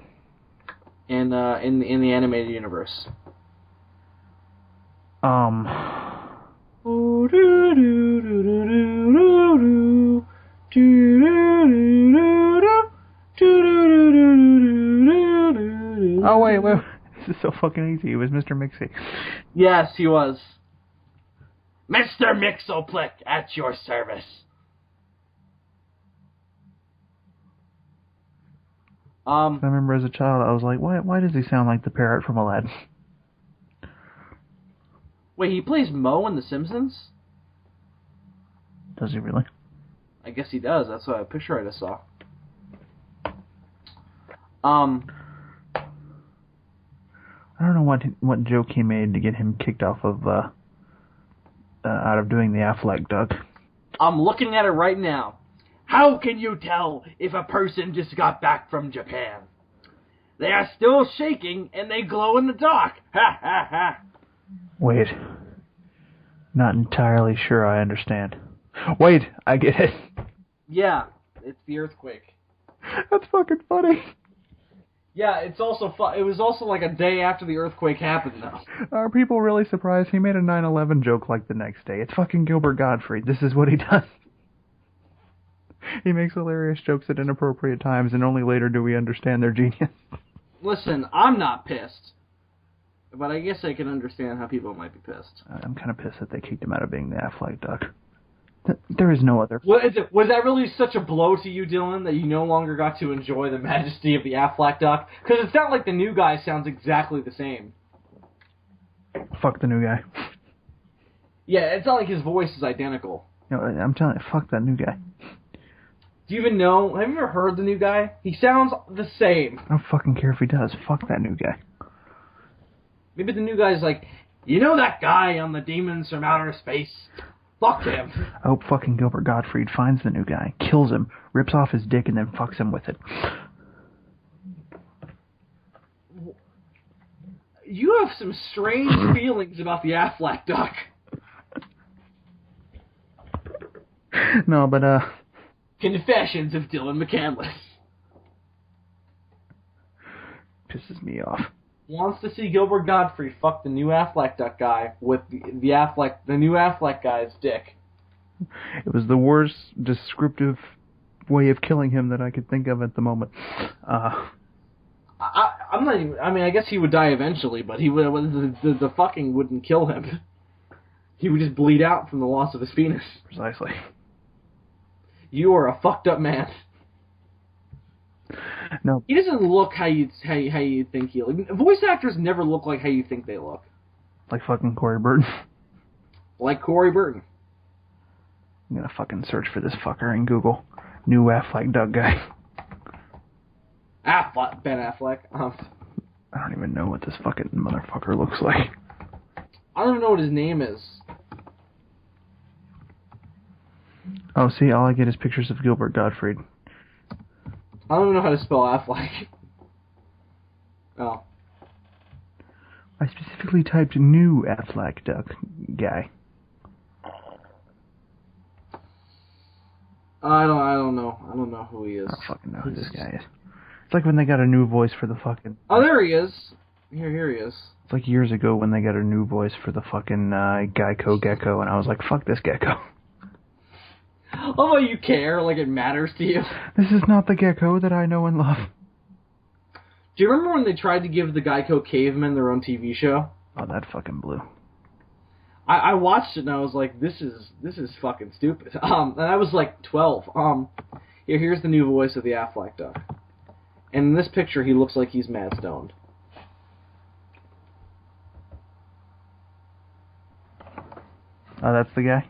In the animated universe. Oh, wait. This is so fucking easy. It was Mr. Mixie. Yes, he was. Mr. Mixoplick, at your service. I remember as a child, I was like, why does he sound like the parrot from Aladdin? Wait, he plays Mo in The Simpsons? Does he really? I guess he does. That's a picture I just saw. I don't know what joke he made to get him kicked off of out of doing the Affleck duck. I'm looking at it right now. How can you tell if a person just got back from Japan? They are still shaking and they glow in the dark. Ha ha ha. Wait. Not entirely sure I understand. Wait, I get it. Yeah, it's the earthquake. That's fucking funny. Yeah, it's also it was also like a day after the earthquake happened, though. Are people really surprised he made a 9/11 joke like the next day? It's fucking Gilbert Gottfried. This is what he does. He makes hilarious jokes at inappropriate times, and only later do we understand their genius. Listen, I'm not pissed. But I guess I can understand how people might be pissed. I'm kind of pissed that they kicked him out of being the Affleck duck. There is no other... Was that really such a blow to you, Dylan, that you no longer got to enjoy the majesty of the Affleck duck? Because it's not like the new guy sounds exactly the same. Fuck the new guy. Yeah, it's not like his voice is identical. You know, I'm telling you, fuck that new guy. Do you even know? Have you ever heard the new guy? He sounds the same. I don't fucking care if he does. Fuck that new guy. Maybe the new guy's like, you know that guy on the Demons from Outer Space? Fuck him. I hope fucking Gilbert Gottfried finds the new guy, kills him, rips off his dick, and then fucks him with it. You have some strange feelings about the Affleck duck. No, but, Confessions of Dylan McCandless. Pisses me off. Wants to see Gilbert Gottfried fuck the new Affleck duck guy with the new Affleck guy's dick. It was the worst descriptive way of killing him that I could think of at the moment. I'm not even... I mean, I guess he would die eventually, but he would... The fucking wouldn't kill him. He would just bleed out from the loss of his penis. Precisely. You are a fucked up man. No. He doesn't look how you think he looks. Voice actors never look like how you think they look. Like fucking Corey Burton. Like Corey Burton. I'm gonna fucking search for this fucker in Google. New Affleck duck guy. Ben Affleck. I don't even know what this fucking motherfucker looks like. I don't even know what his name is. Oh, see, all I get is pictures of Gilbert Gottfried. I don't even know how to spell Affleck. Oh. I specifically typed new Affleck duck guy. I don't know. I don't know who he is. I don't fucking know who this guy is. It's like when they got a new voice for the fucking... Oh, there he is. Here he is. It's like years ago when they got a new voice for the fucking Geico Gecko, and I was like, fuck this gecko. Oh, you care, like it matters to you. This is not the gecko that I know and love. Do you remember when they tried to give the Geico Cavemen their own TV show? Oh, that fucking blew. I watched it and I was like, this is fucking stupid. And I was like 12. Here's the new voice of the Affleck duck. And in this picture, he looks like he's mad stoned. Oh, that's the guy?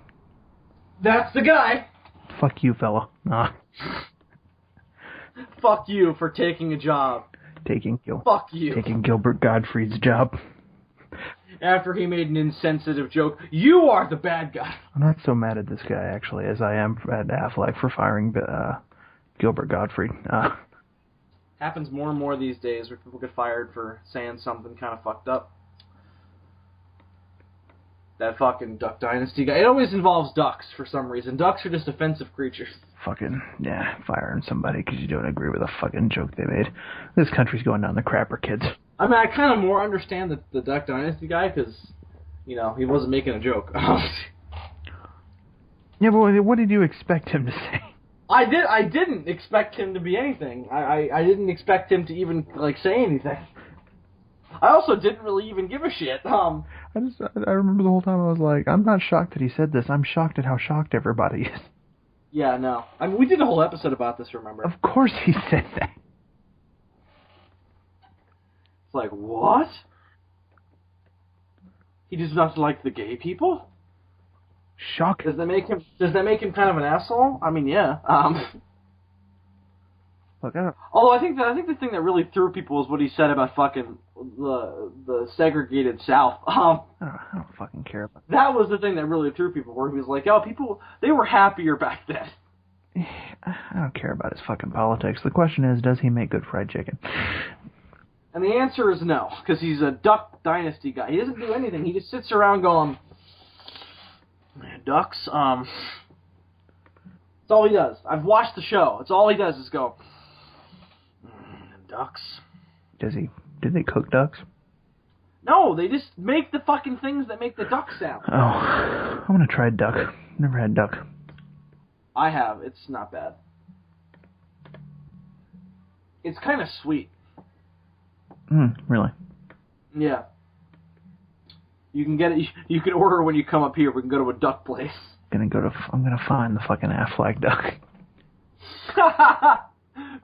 That's the guy! Fuck you, fella. Fuck you for taking a job. Fuck you. Taking Gilbert Gottfried's job. After he made an insensitive joke, you are the bad guy. I'm not so mad at this guy, actually, as I am at Affleck for firing Gilbert Gottfried. Happens more and more these days where people get fired for saying something kind of fucked up. That fucking Duck Dynasty guy. It always involves ducks for some reason. Ducks are just offensive creatures. Fucking, yeah, firing somebody because you don't agree with a fucking joke they made. This country's going down the crapper, kids. I mean, I kind of more understand the Duck Dynasty guy because, you know, he wasn't making a joke. Yeah, but what did you expect him to say? I didn't expect him to be anything. I didn't expect him to even, like, say anything. I also didn't really even give a shit. I remember the whole time I was like, I'm not shocked that he said this. I'm shocked at how shocked everybody is. Yeah, no. I mean, we did a whole episode about this, remember? Of course he said that. It's like, what? He does not like the gay people? Shock. Does that make him kind of an asshole? I mean, yeah. Look, although I think the thing that really threw people was what he said about fucking the segregated South. I don't fucking care about that. That was the thing that really threw people, where he was like, "Oh, people, they were happier back then." I don't care about his fucking politics. The question is, does he make good fried chicken? And the answer is no, because he's a Duck Dynasty guy. He doesn't do anything. He just sits around going, "Ducks." That's all he does. I've watched the show. It's all he does is go, "Ducks." Do they cook ducks? No, they just make the fucking things that make the duck sound. Oh, I want to try duck. Never had duck. I have. It's not bad. It's kind of sweet. Really? Yeah. You can get it. You can order when you come up here. We can go to a duck place. I'm gonna find the fucking Affleck duck.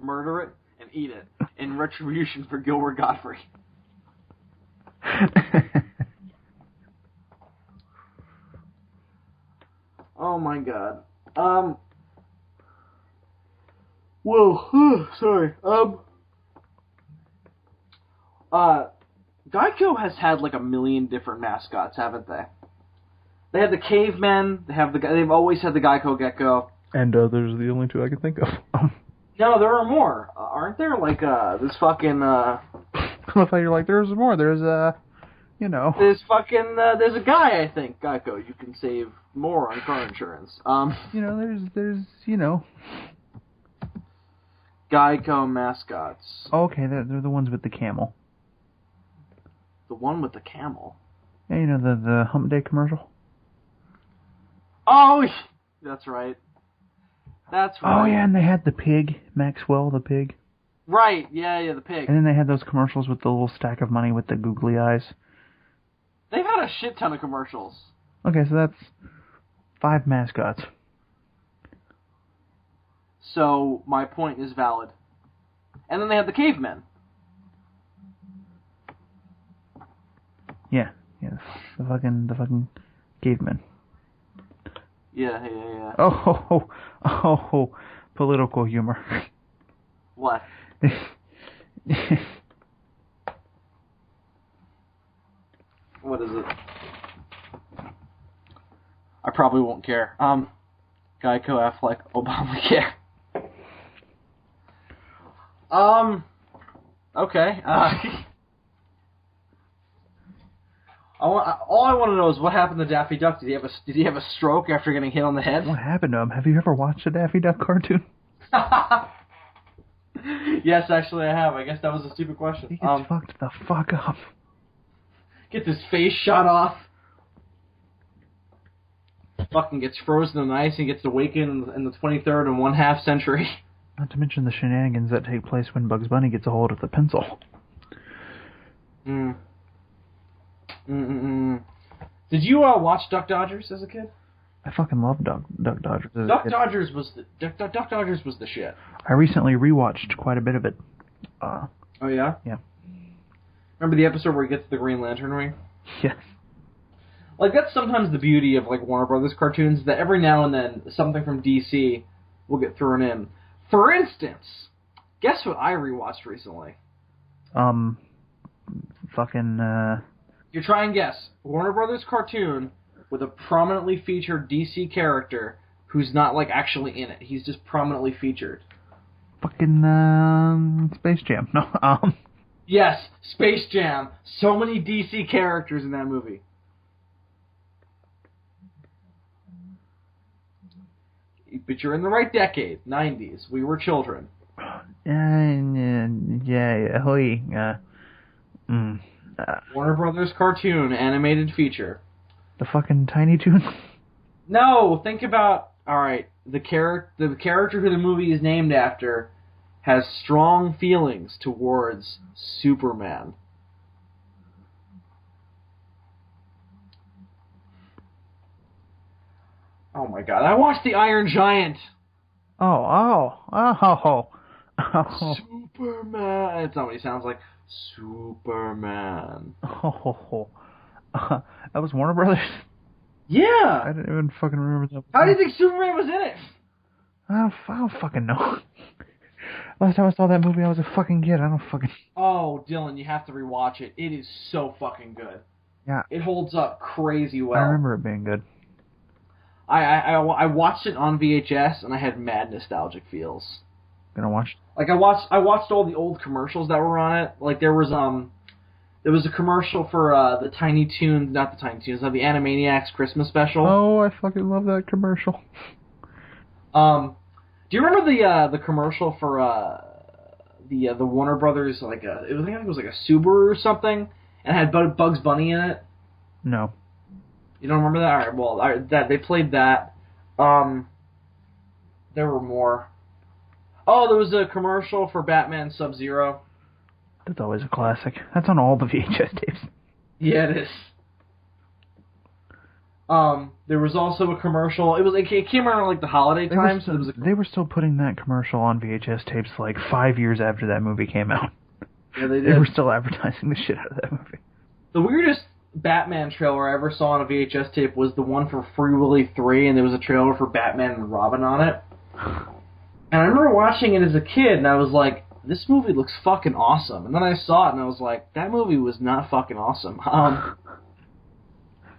Murder it and eat it in retribution for Gilbert Gottfried. Oh my god. Whoa. Sorry. Geico has had like a million different mascots, haven't they? They had the cavemen. They've always had the Geico gecko. And those are the only two I can think of. No, there are more, aren't there? Like this fucking. I thought you're like, there's more. There's There's fucking. There's a guy, I think, Geico. You can save more on car insurance. There's Geico mascots. Oh, okay, they're the ones with the camel. The one with the camel. Yeah, the Hump Day commercial. Oh, that's right. That's right. Oh yeah, and they had the pig, Maxwell the pig. Right, yeah, the pig. And then they had those commercials with the little stack of money with the googly eyes. They've had a shit ton of commercials. Okay, so that's 5 mascots. So my point is valid. And then they had the cavemen. Yeah, the fucking cavemen. Yeah. Oh, political humor. What? What is it? I probably won't care. Geico, Affleck, Obamacare. Okay. All I want to know is what happened to Daffy Duck. Did he have a stroke after getting hit on the head? What happened to him? Have you ever watched a Daffy Duck cartoon? Yes, actually I have. I guess that was a stupid question. He gets fucked the fuck up. Gets his face shot off. Fucking gets frozen in ice and gets awakened in the 23rd and 1/2 century. Not to mention the shenanigans that take place when Bugs Bunny gets a hold of the pencil. Did you watch Duck Dodgers as a kid? I fucking love Duck Dodgers. Duck Dodgers was the shit. I recently rewatched quite a bit of it. Oh yeah? Yeah. Remember the episode where he gets the Green Lantern ring? Yes. Like, that's sometimes the beauty of, like, Warner Brothers cartoons, that every now and then something from DC will get thrown in. For instance, guess what I rewatched recently? You try and guess. Warner Brothers cartoon with a prominently featured DC character who's not, like, actually in it. He's just prominently featured. Space Jam. No, Yes, Space Jam. So many DC characters in that movie. But you're in the right decade, 90s. We were children. Warner Brothers cartoon, animated feature. The fucking Tiny Toons? No, think about, alright, the character who the movie is named after has strong feelings towards Superman. Oh my god, I watched The Iron Giant! Oh. Superman! That's not what he sounds like. Superman. Oh. That was Warner Brothers? Yeah! I didn't even fucking remember that. How do you think Superman was in it? I don't fucking know. Last time I saw that movie, I was a fucking kid. I don't fucking... Oh, Dylan, you have to rewatch it. It is so fucking good. Yeah. It holds up crazy well. I remember it being good. I watched it on VHS, and I had mad nostalgic feels. Gonna watch? Like, I watched all the old commercials that were on it. Like, there was a commercial for the Tiny Toons, not the Tiny Toons, the Animaniacs Christmas special. Oh, I fucking love that commercial. Do you remember the commercial for the Warner Brothers, like I think it was like a Subaru or something, and it had Bugs Bunny in it? No. You don't remember that? All right, well, they played that. There were more. Oh, there was a commercial for Batman Sub-Zero. That's always a classic. That's on all the VHS tapes. Yeah, it is. There was also a commercial. It came around like the holiday time. They were still putting that commercial on VHS tapes like 5 years after that movie came out. Yeah, they did. They were still advertising the shit out of that movie. The weirdest Batman trailer I ever saw on a VHS tape was the one for Free Willy 3, and there was a trailer for Batman and Robin on it. And I remember watching it as a kid, and I was like, this movie looks fucking awesome. And then I saw it, and I was like, that movie was not fucking awesome.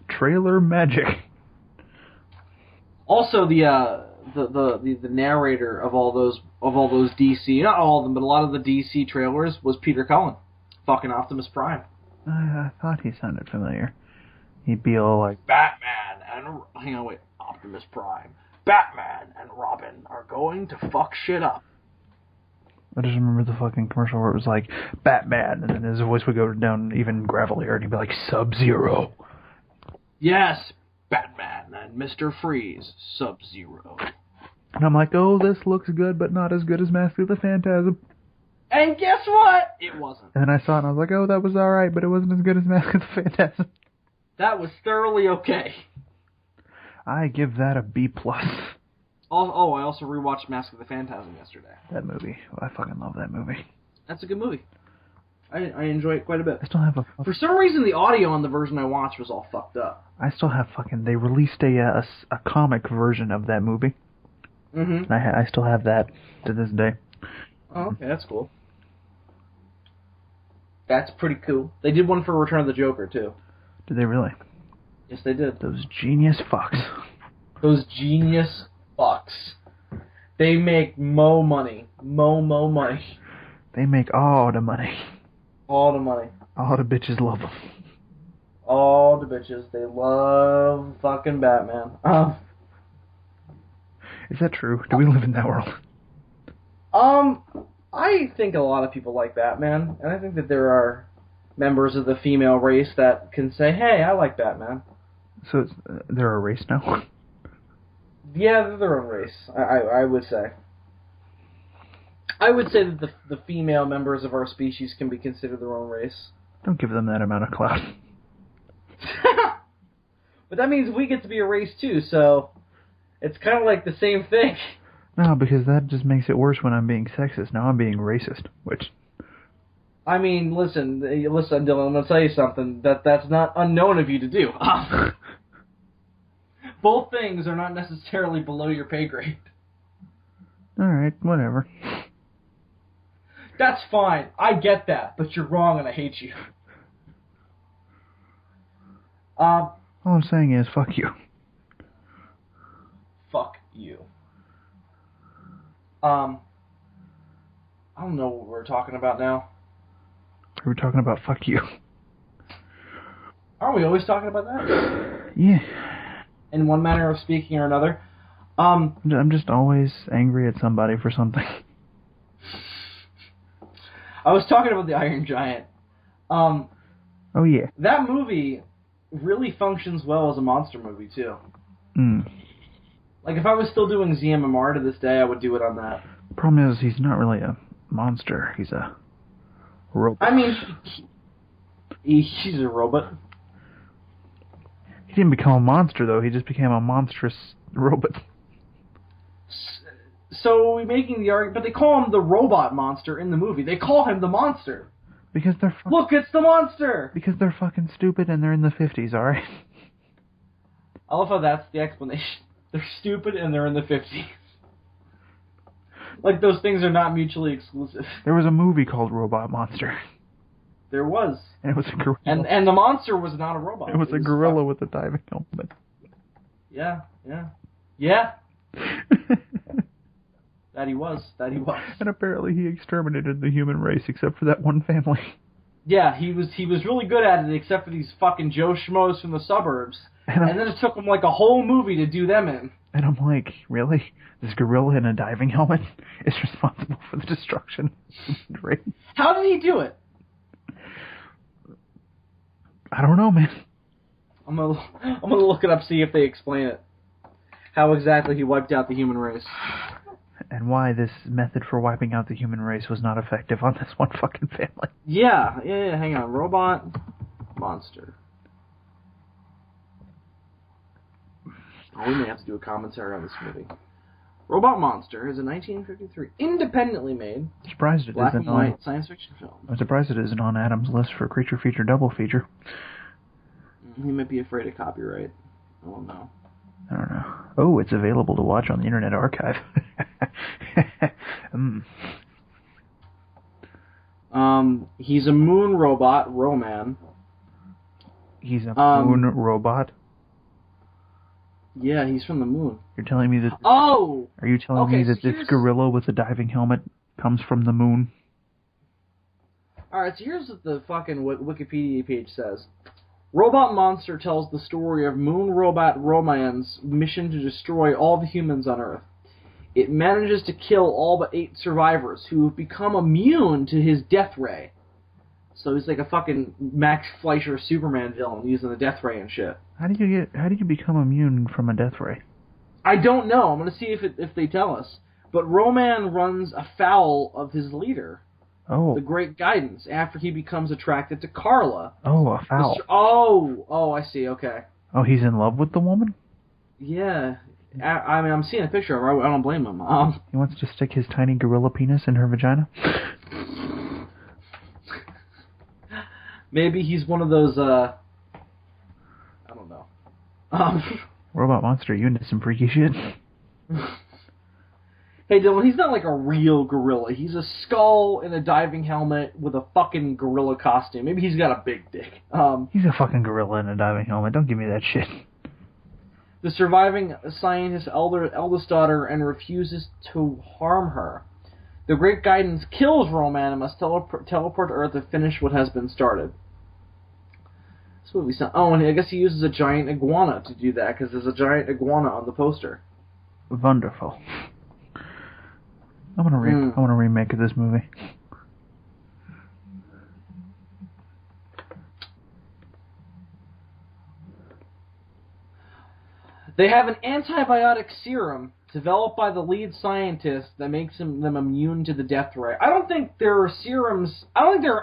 Trailer magic. Also, the narrator of all those DC, not all of them, but a lot of the DC trailers was Peter Cullen, fucking Optimus Prime. I thought he sounded familiar. He'd be all like, Batman and... Hang on, wait. Optimus Prime. Batman and Robin are going to fuck shit up. I just remember the fucking commercial where it was like, Batman, and then his voice would go down even gravelier, and he'd be like, Sub-Zero. Yes, Batman and Mr. Freeze, Sub-Zero. And I'm like, oh, this looks good, but not as good as Mask of the Phantasm. And guess what? It wasn't. And then I saw it and I was like, oh, that was alright, but it wasn't as good as Mask of the Phantasm. That was thoroughly okay. I give that a B+. Oh, I also rewatched Mask of the Phantasm yesterday. That movie. I fucking love that movie. That's a good movie. I enjoy it quite a bit. I still have For some reason, the audio on the version I watched was all fucked up. I still have they released a comic version of that movie. Mm-hmm. I still have that to this day. Oh, okay, that's cool. That's pretty cool. They did one for Return of the Joker, too. Did they really? Yes, they did. Those genius fucks. Those genius fucks. They make mo money. Mo money. They make all the money. All the money. All the bitches love them. All the bitches. They love fucking Batman. Is that true? Do we live in that world? I think a lot of people like Batman, and I think that there are members of the female race that can say, hey, I like Batman. So they're a race now? Yeah, they're their own race, I would say. I would say that the female members of our species can be considered their own race. Don't give them that amount of clout. But that means we get to be a race too, so it's kind of like the same thing. No, because that just makes it worse when I'm being sexist. Now I'm being racist, which... I mean, listen, Dylan, I'm going to tell you something. That's not unknown of you to do. Both things are not necessarily below your pay grade. Alright, whatever. That's fine. I get that, but you're wrong and I hate you. All I'm saying is, fuck you. Fuck you. I don't know what we're talking about now. We're talking about fuck you. Aren't we always talking about that? Yeah. In one manner of speaking or another. I'm just always angry at somebody for something. I was talking about the Iron Giant. Oh yeah. That movie really functions well as a monster movie too. Like if I was still doing ZMMR to this day, I would do it on that. The problem is he's not really a monster. He's a robot. I mean, he's a robot. He didn't become a monster though. He just became a monstrous robot. So we're making the argument, but they call him the robot monster in the movie. They call him the monster. Because they're look, it's the monster! Because they're fucking stupid and they're in the 50s, alright? I love how that's the explanation. They're stupid and they're in the 50s. Like those things are not mutually exclusive. There was a movie called Robot Monster. There was. And it was a gorilla. And the monster was not a robot. It was a gorilla with a diving helmet. Yeah. Yeah. That he was. And apparently he exterminated the human race except for that one family. Yeah, he was really good at it except for these fucking Joe Schmoes from the suburbs. And then it took him like a whole movie to do them in. And I'm like, really? This gorilla in a diving helmet is responsible for the destruction of the human race? How did he do it? I don't know, man. I'm gonna look it up, see if they explain it. How exactly he wiped out the human race. And why this method for wiping out the human race was not effective on this one fucking family. Yeah, hang on. Robot Monster. Oh, we may have to do a commentary on this movie. Robot Monster is a 1953 independently made black and white science fiction film. I'm surprised it isn't on Adam's list for creature feature double feature. He might be afraid of copyright. I don't know. Oh, it's available to watch on the Internet Archive. He's a moon robot, Roman. He's a moon robot? Yeah, he's from the moon. You're telling me that... Oh! Are you telling me that this gorilla with a diving helmet comes from the moon? Alright, so here's what the fucking Wikipedia page says. Robot Monster tells the story of moon robot Roman's mission to destroy all the humans on Earth. It manages to kill all but 8 survivors who have become immune to his death ray. So he's like a fucking Max Fleischer Superman villain using the death ray and shit. How do you become immune from a death ray? I don't know. I'm gonna see if they tell us. But Roman runs afoul of his leader. Oh. The Great Guidance, after he becomes attracted to Carla. Oh, afoul. Oh, I see, okay. Oh, he's in love with the woman? Yeah. I mean, I'm seeing a picture of her. I don't blame him. He wants to stick his tiny gorilla penis in her vagina? Maybe he's one of those, I don't know. Robot Monster, you into some freaky shit? Hey, Dylan, he's not like a real gorilla. He's a skull in a diving helmet with a fucking gorilla costume. Maybe he's got a big dick. He's a fucking gorilla in a diving helmet. Don't give me that shit. The surviving scientist's eldest daughter and refuses to harm her. The Great Guidance kills Roman and must teleport to Earth to finish what has been started. This movie's not... Oh, and I guess he uses a giant iguana to do that, because there's a giant iguana on the poster. Wonderful. I want to remake this movie. They have an antibiotic serum developed by the lead scientist that makes them immune to the death ray. I don't think there are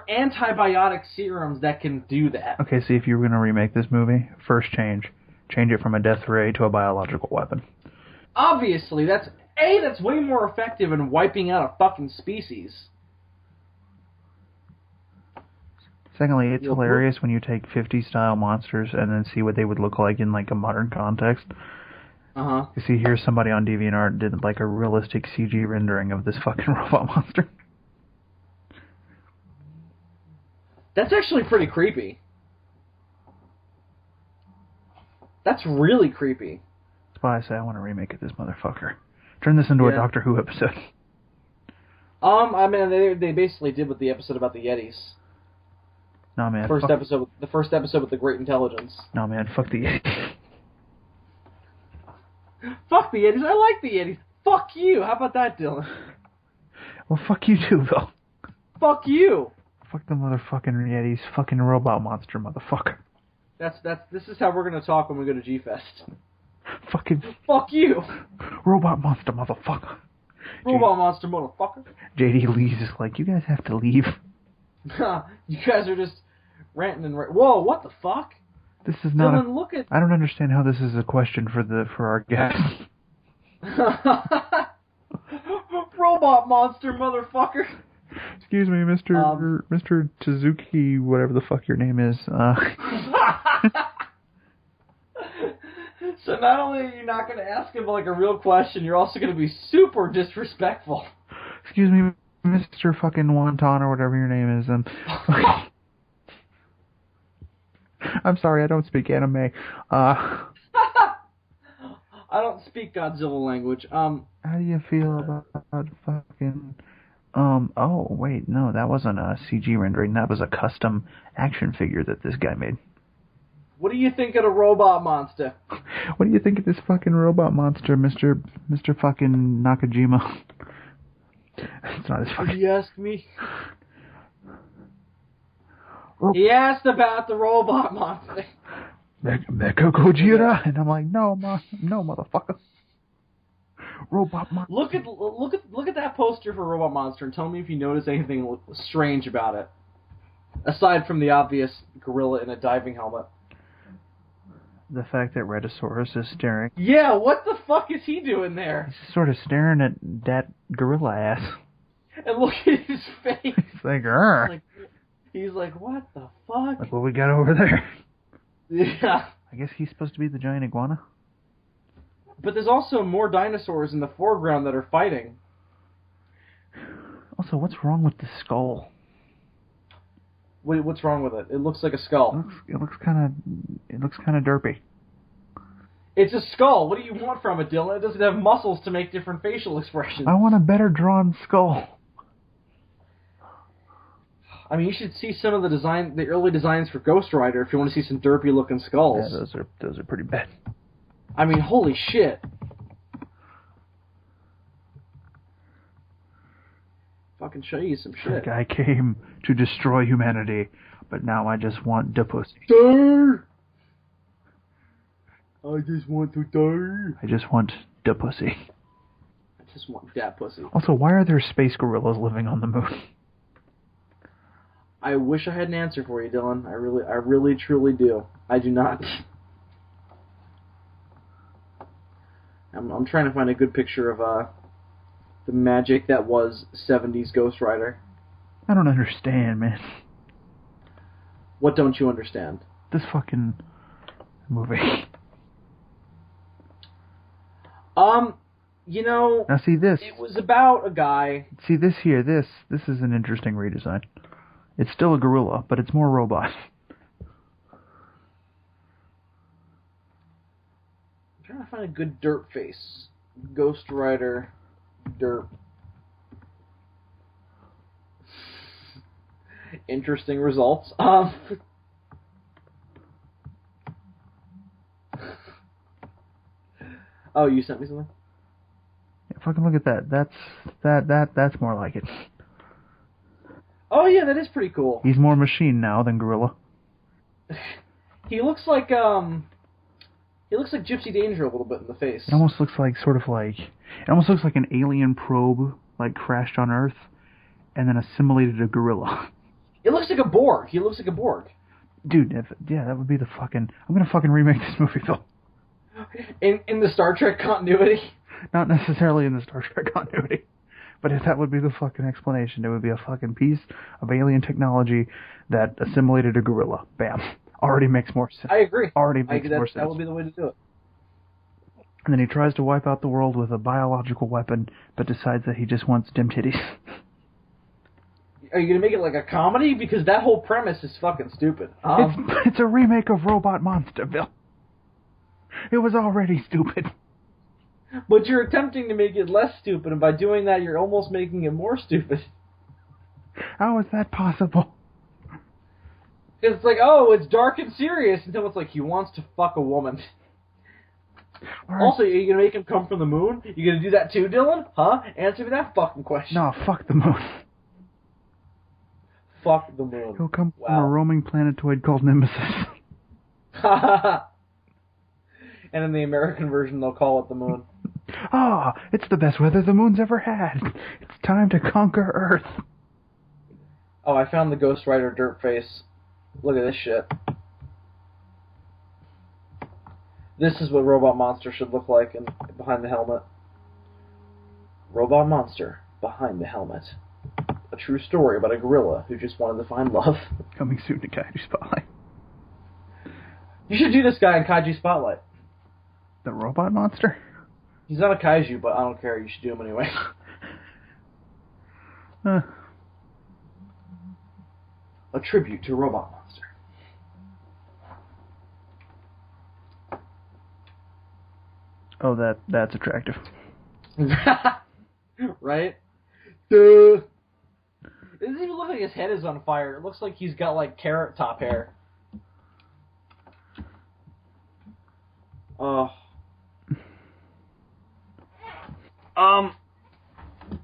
antibiotic serums that can do that. Okay, see, if you were going to remake this movie, first change, Change it from a death ray to a biological weapon. Obviously, that's way more effective in wiping out a fucking species. Secondly, it's hilarious when you take 50-style monsters and then see what they would look like in, like, a modern context. Uh-huh. You see, here's somebody on DeviantArt did, like, a realistic CG rendering of this fucking robot monster. That's actually pretty creepy. That's really creepy. That's why I say I want to remake it, this motherfucker. Turn this into a Doctor Who episode. I mean, they basically did with the episode about the Yetis. Nah, man. The first episode with the Great Intelligence. Nah, man. Fuck the Yetis. Fuck the Yetis. I like the Yetis. Fuck you. How about that, Dylan? Well, fuck you too, Bill. Fuck you. Fuck the motherfucking Yetis. Fucking robot monster, motherfucker. This is how we're gonna talk when we go to G-Fest. Fucking... Fuck you. Robot monster, motherfucker. Robot monster, motherfucker. J.D. Lee's is like, you guys have to leave. You guys are just ranting and whoa, what the fuck? This is not Dylan, look at... I don't understand how this is a question for our guests. Robot monster, motherfucker. Excuse me, Mr. Suzuki, whatever the fuck your name is. So not only are you not going to ask him like a real question, you're also going to be super disrespectful. Excuse me, Mr. fucking Wonton or whatever your name is. I'm sorry, I don't speak anime. I don't speak Godzilla language. How do you feel about fucking... oh, wait, no, that wasn't a CG rendering. That was a custom action figure that this guy made. What do you think of the robot monster? What do you think of this fucking robot monster, Mr. fucking Nakajima? It's not his fucking... Did he ask me? He asked about the robot monster. Mecha Gojira? And I'm like, no, motherfucker. Robot monster. Look at that poster for Robot Monster and tell me if you notice anything strange about it. Aside from the obvious gorilla in a diving helmet. The fact that Rhedosaurus is staring. Yeah, what the fuck is he doing there? He's sort of staring at that gorilla ass. And look at his face. He's like, grr. He's like, what the fuck? Look what we got over there. Yeah. I guess he's supposed to be the giant iguana. But there's also more dinosaurs in the foreground that are fighting. Also, what's wrong with the skull? Wait, what's wrong with it? It looks like a skull. It looks kind of derpy. It's a skull. What do you want from it, Dylan? It doesn't have muscles to make different facial expressions. I want a better drawn skull. I mean, you should see some of the early designs for Ghost Rider if you want to see some derpy looking skulls. Yeah, those are pretty bad. I mean, holy shit. Fucking show you some shit. Like I came to destroy humanity, but now I just want the pussy. Die! I just want to die. I just want the pussy. I just want that pussy. Also, why are there space gorillas living on the moon? I wish I had an answer for you, Dylan. I really, truly do. I do not. I'm trying to find a good picture of the magic that was 70s Ghost Rider. I don't understand, man. What don't you understand? This fucking movie. You know... Now see this. It was about a guy... See this here, this is an interesting redesign. It's still a gorilla, but it's more robot. I'm trying to find a good derp face. Ghost Rider derp. Interesting results. Oh, you sent me something? Yeah, fucking look at that. That's more like it. Oh yeah, that is pretty cool. He's more machine now than gorilla. He looks like Gypsy Danger a little bit in the face. It almost looks like it almost looks like an alien probe like crashed on Earth and then assimilated a gorilla. It looks like a Borg. He looks like a Borg. Dude, that would be the fucking... I'm gonna fucking remake this movie, Phil. In the Star Trek continuity? Not necessarily in the Star Trek continuity. But if that would be the fucking explanation, it would be a fucking piece of alien technology that assimilated a gorilla. Bam. Already makes more sense. I agree. Already makes more sense. That would be the way to do it. And then he tries to wipe out the world with a biological weapon, but decides that he just wants dim titties. Are you going to make it like a comedy? Because that whole premise is fucking stupid. It's a remake of Robot Monster, Bill. It was already stupid. But you're attempting to make it less stupid, and by doing that, you're almost making it more stupid. How is that possible? It's like, oh, it's dark and serious, until it's like, he wants to fuck a woman. Right. Also, are you going to make him come from the moon? You going to do that too, Dylan? Huh? Answer me that fucking question. No, fuck the moon. Fuck the moon. He'll come from a roaming planetoid called Nemesis. And in the American version, they'll call it the moon. Ah, it's the best weather the moon's ever had. It's time to conquer Earth. Oh, I found the Ghost Rider dirt face. Look at this shit. This is what Robot Monster should look like behind the helmet. Robot Monster behind the helmet. A true story about a gorilla who just wanted to find love. Coming soon to Kaiju Spotlight. You should do this guy in Kaiju Spotlight. The Robot Monster? He's not a kaiju, but I don't care. You should do him anyway. A tribute to Robot Monster. Oh, that's attractive. Right? Duh. It doesn't even look like his head is on fire. It looks like he's got, like, carrot top hair. Oh. Was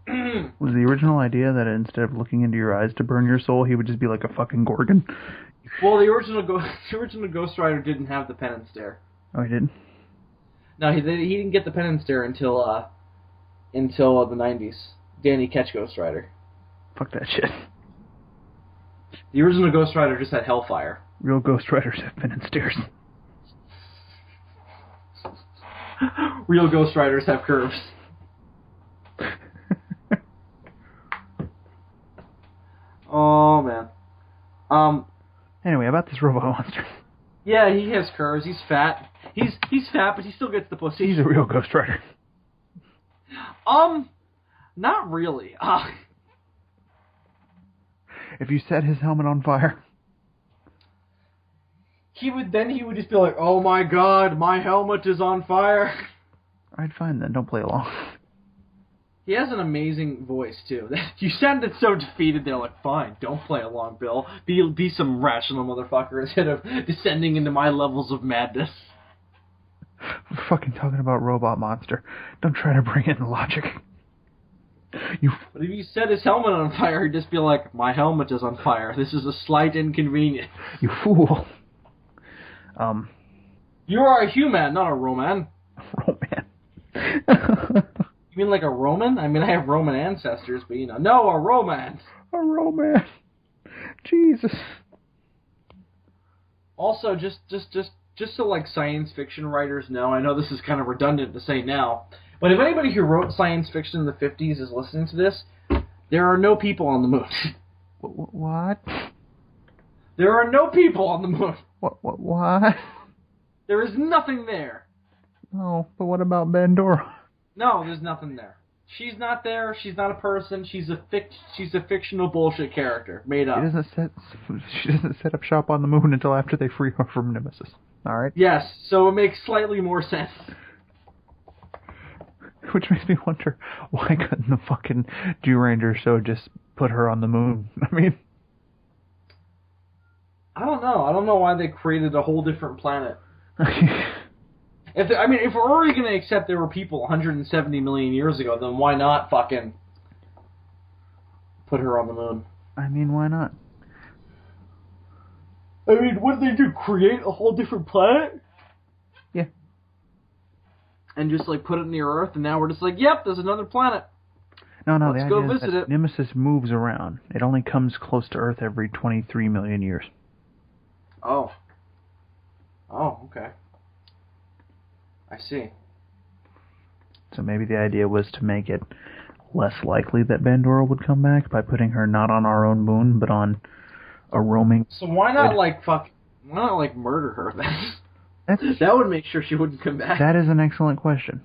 the original idea that instead of looking into your eyes to burn your soul, he would just be like a fucking Gorgon? Well, the original Ghost Rider didn't have the pen and stare. Oh, he didn't? No, he didn't get the pen and stare until the 90s. Danny Ketch Ghost Rider. Fuck that shit. The original Ghost Rider just had Hellfire. Real Ghost Riders have pen and stares. Real Ghost Riders have curves. Oh, man. Anyway, about this Robot Monster. Yeah, he has curves. He's fat. He's fat, but he still gets the pussy. He's a real Ghost Rider. Not really. If you set his helmet on fire, he would just be like, "Oh my God, my helmet is on fire." Alright, fine then. Don't play along. He has an amazing voice too. You sounded so defeated. They're like, "Fine, don't play along, Bill. Be some rational motherfucker instead of descending into my levels of madness." We're fucking talking about Robot Monster. Don't try to bring in logic. But if you set his helmet on fire, he'd just be like, "My helmet is on fire. This is a slight inconvenience." You fool. You are a human, not a Roman. Roman. You mean like a Roman? I mean, I have Roman ancestors, but no, a Roman. A Roman. Jesus. Also, just so like science fiction writers know, I know this is kind of redundant to say now, but if anybody who wrote science fiction in the 50s is listening to this, there are no people on the moon. What? There are no people on the moon. What? There is nothing there. No, but what about Pandora? No, there's nothing there. She's not there. She's not a person. She's a fictional bullshit character made up. She doesn't set up shop on the moon until after they free her from Nemesis. All right. Yes, so it makes slightly more sense. Which makes me wonder, why couldn't the fucking Jew Ranger show just put her on the moon? I mean, I don't know. I don't know why they created a whole different planet. If we're already going to accept there were people 170 million years ago, then why not fucking put her on the moon? I mean, why not? I mean, what did they do? Create a whole different planet? Yeah. And just, like, put it near Earth, and now we're just like, yep, there's another planet. No, Let's go visit it. Nemesis moves around. It only comes close to Earth every 23 million years. Oh. Oh, okay. I see. So maybe the idea was to make it less likely that Bandora would come back by putting her not on our own moon, but on a roaming... So why not, murder her then? That would make sure she wouldn't come back. That is an excellent question.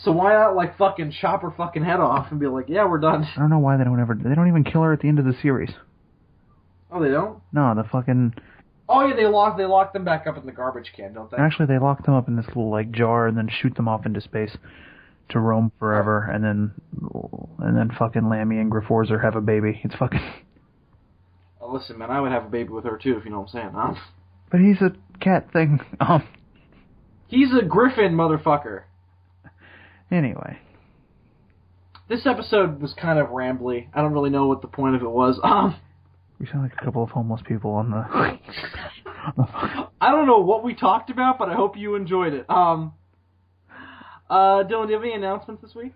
So why not, fucking chop her fucking head off and be like, yeah, we're done? I don't know why they don't even kill her at the end of the series. Oh, they don't? No, the fucking... Oh, yeah, they lock them back up in the garbage can, don't they? Actually, they lock them up in this little, jar and then shoot them off into space to roam forever, and then fucking Lammy and Grifforza have a baby. It's fucking... Oh, listen, man, I would have a baby with her, too, if you know what I'm saying, huh? But he's a cat thing. He's a griffin, motherfucker. Anyway. This episode was kind of rambly. I don't really know what the point of it was. We sound like a couple of homeless people on the... I don't know what we talked about, but I hope you enjoyed it. Dylan, do you have any announcements this week?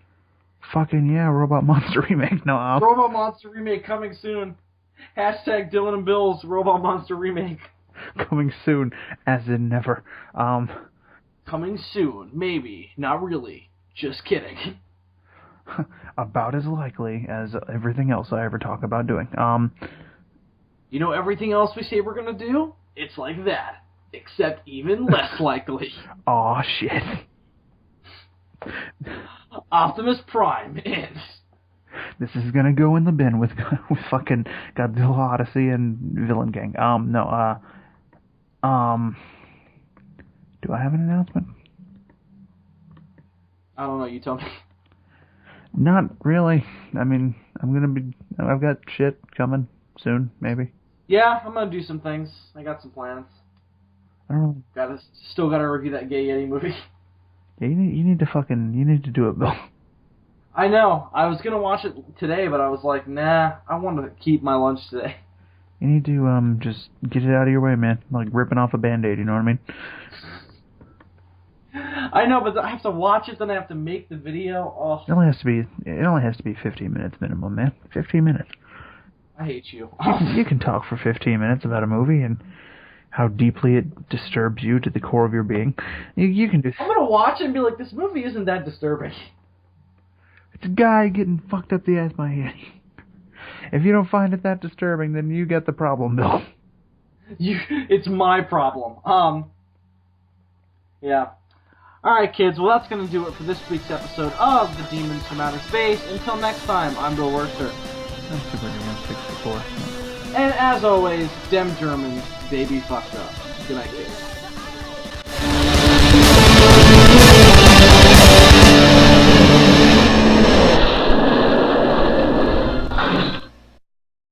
Fucking yeah, Robot Monster Remake. No, Robot Monster Remake coming soon. Hashtag Dylan and Bill's Robot Monster Remake. Coming soon, as in never. Coming soon, maybe. Not really. Just kidding. About as likely as everything else I ever talk about doing. You know everything else we say we're gonna do? It's like that. Except even less likely. Aw, shit. Optimus Prime ends. This is gonna go in the bin with fucking Godzilla Odyssey and Villain Gang. Do I have an announcement? I don't know, you tell me. Not really. I mean, I've got shit coming soon, maybe. Yeah, I'm gonna do some things. I got some plans. I don't know. Still gotta review that Gay Yeti movie. Yeah, you need to do it, Bill. I know. I was gonna watch it today, but I was like, nah, I want to keep my lunch today. You need to just get it out of your way, man. Like ripping off a Band-Aid, you know what I mean? I know, but I have to watch it, then I have to make the video. Oh. It only has to be 15 minutes minimum, man. 15 minutes. I hate you. You can talk for 15 minutes about a movie and how deeply it disturbs you to the core of your being. You can do... I'm gonna watch it and be like, this movie isn't that disturbing. It's a guy getting fucked up the ass by a Yeti. If you don't find it that disturbing, then you get the problem, Bill. It's my problem. Yeah. Alright, kids, well, that's going to do it for this week's episode of The Demons from Outer Space. Until next time, I'm Bill Worcester. I'm Super Demon 64. And as always, dem Germans, baby fucked up. Good night, kids.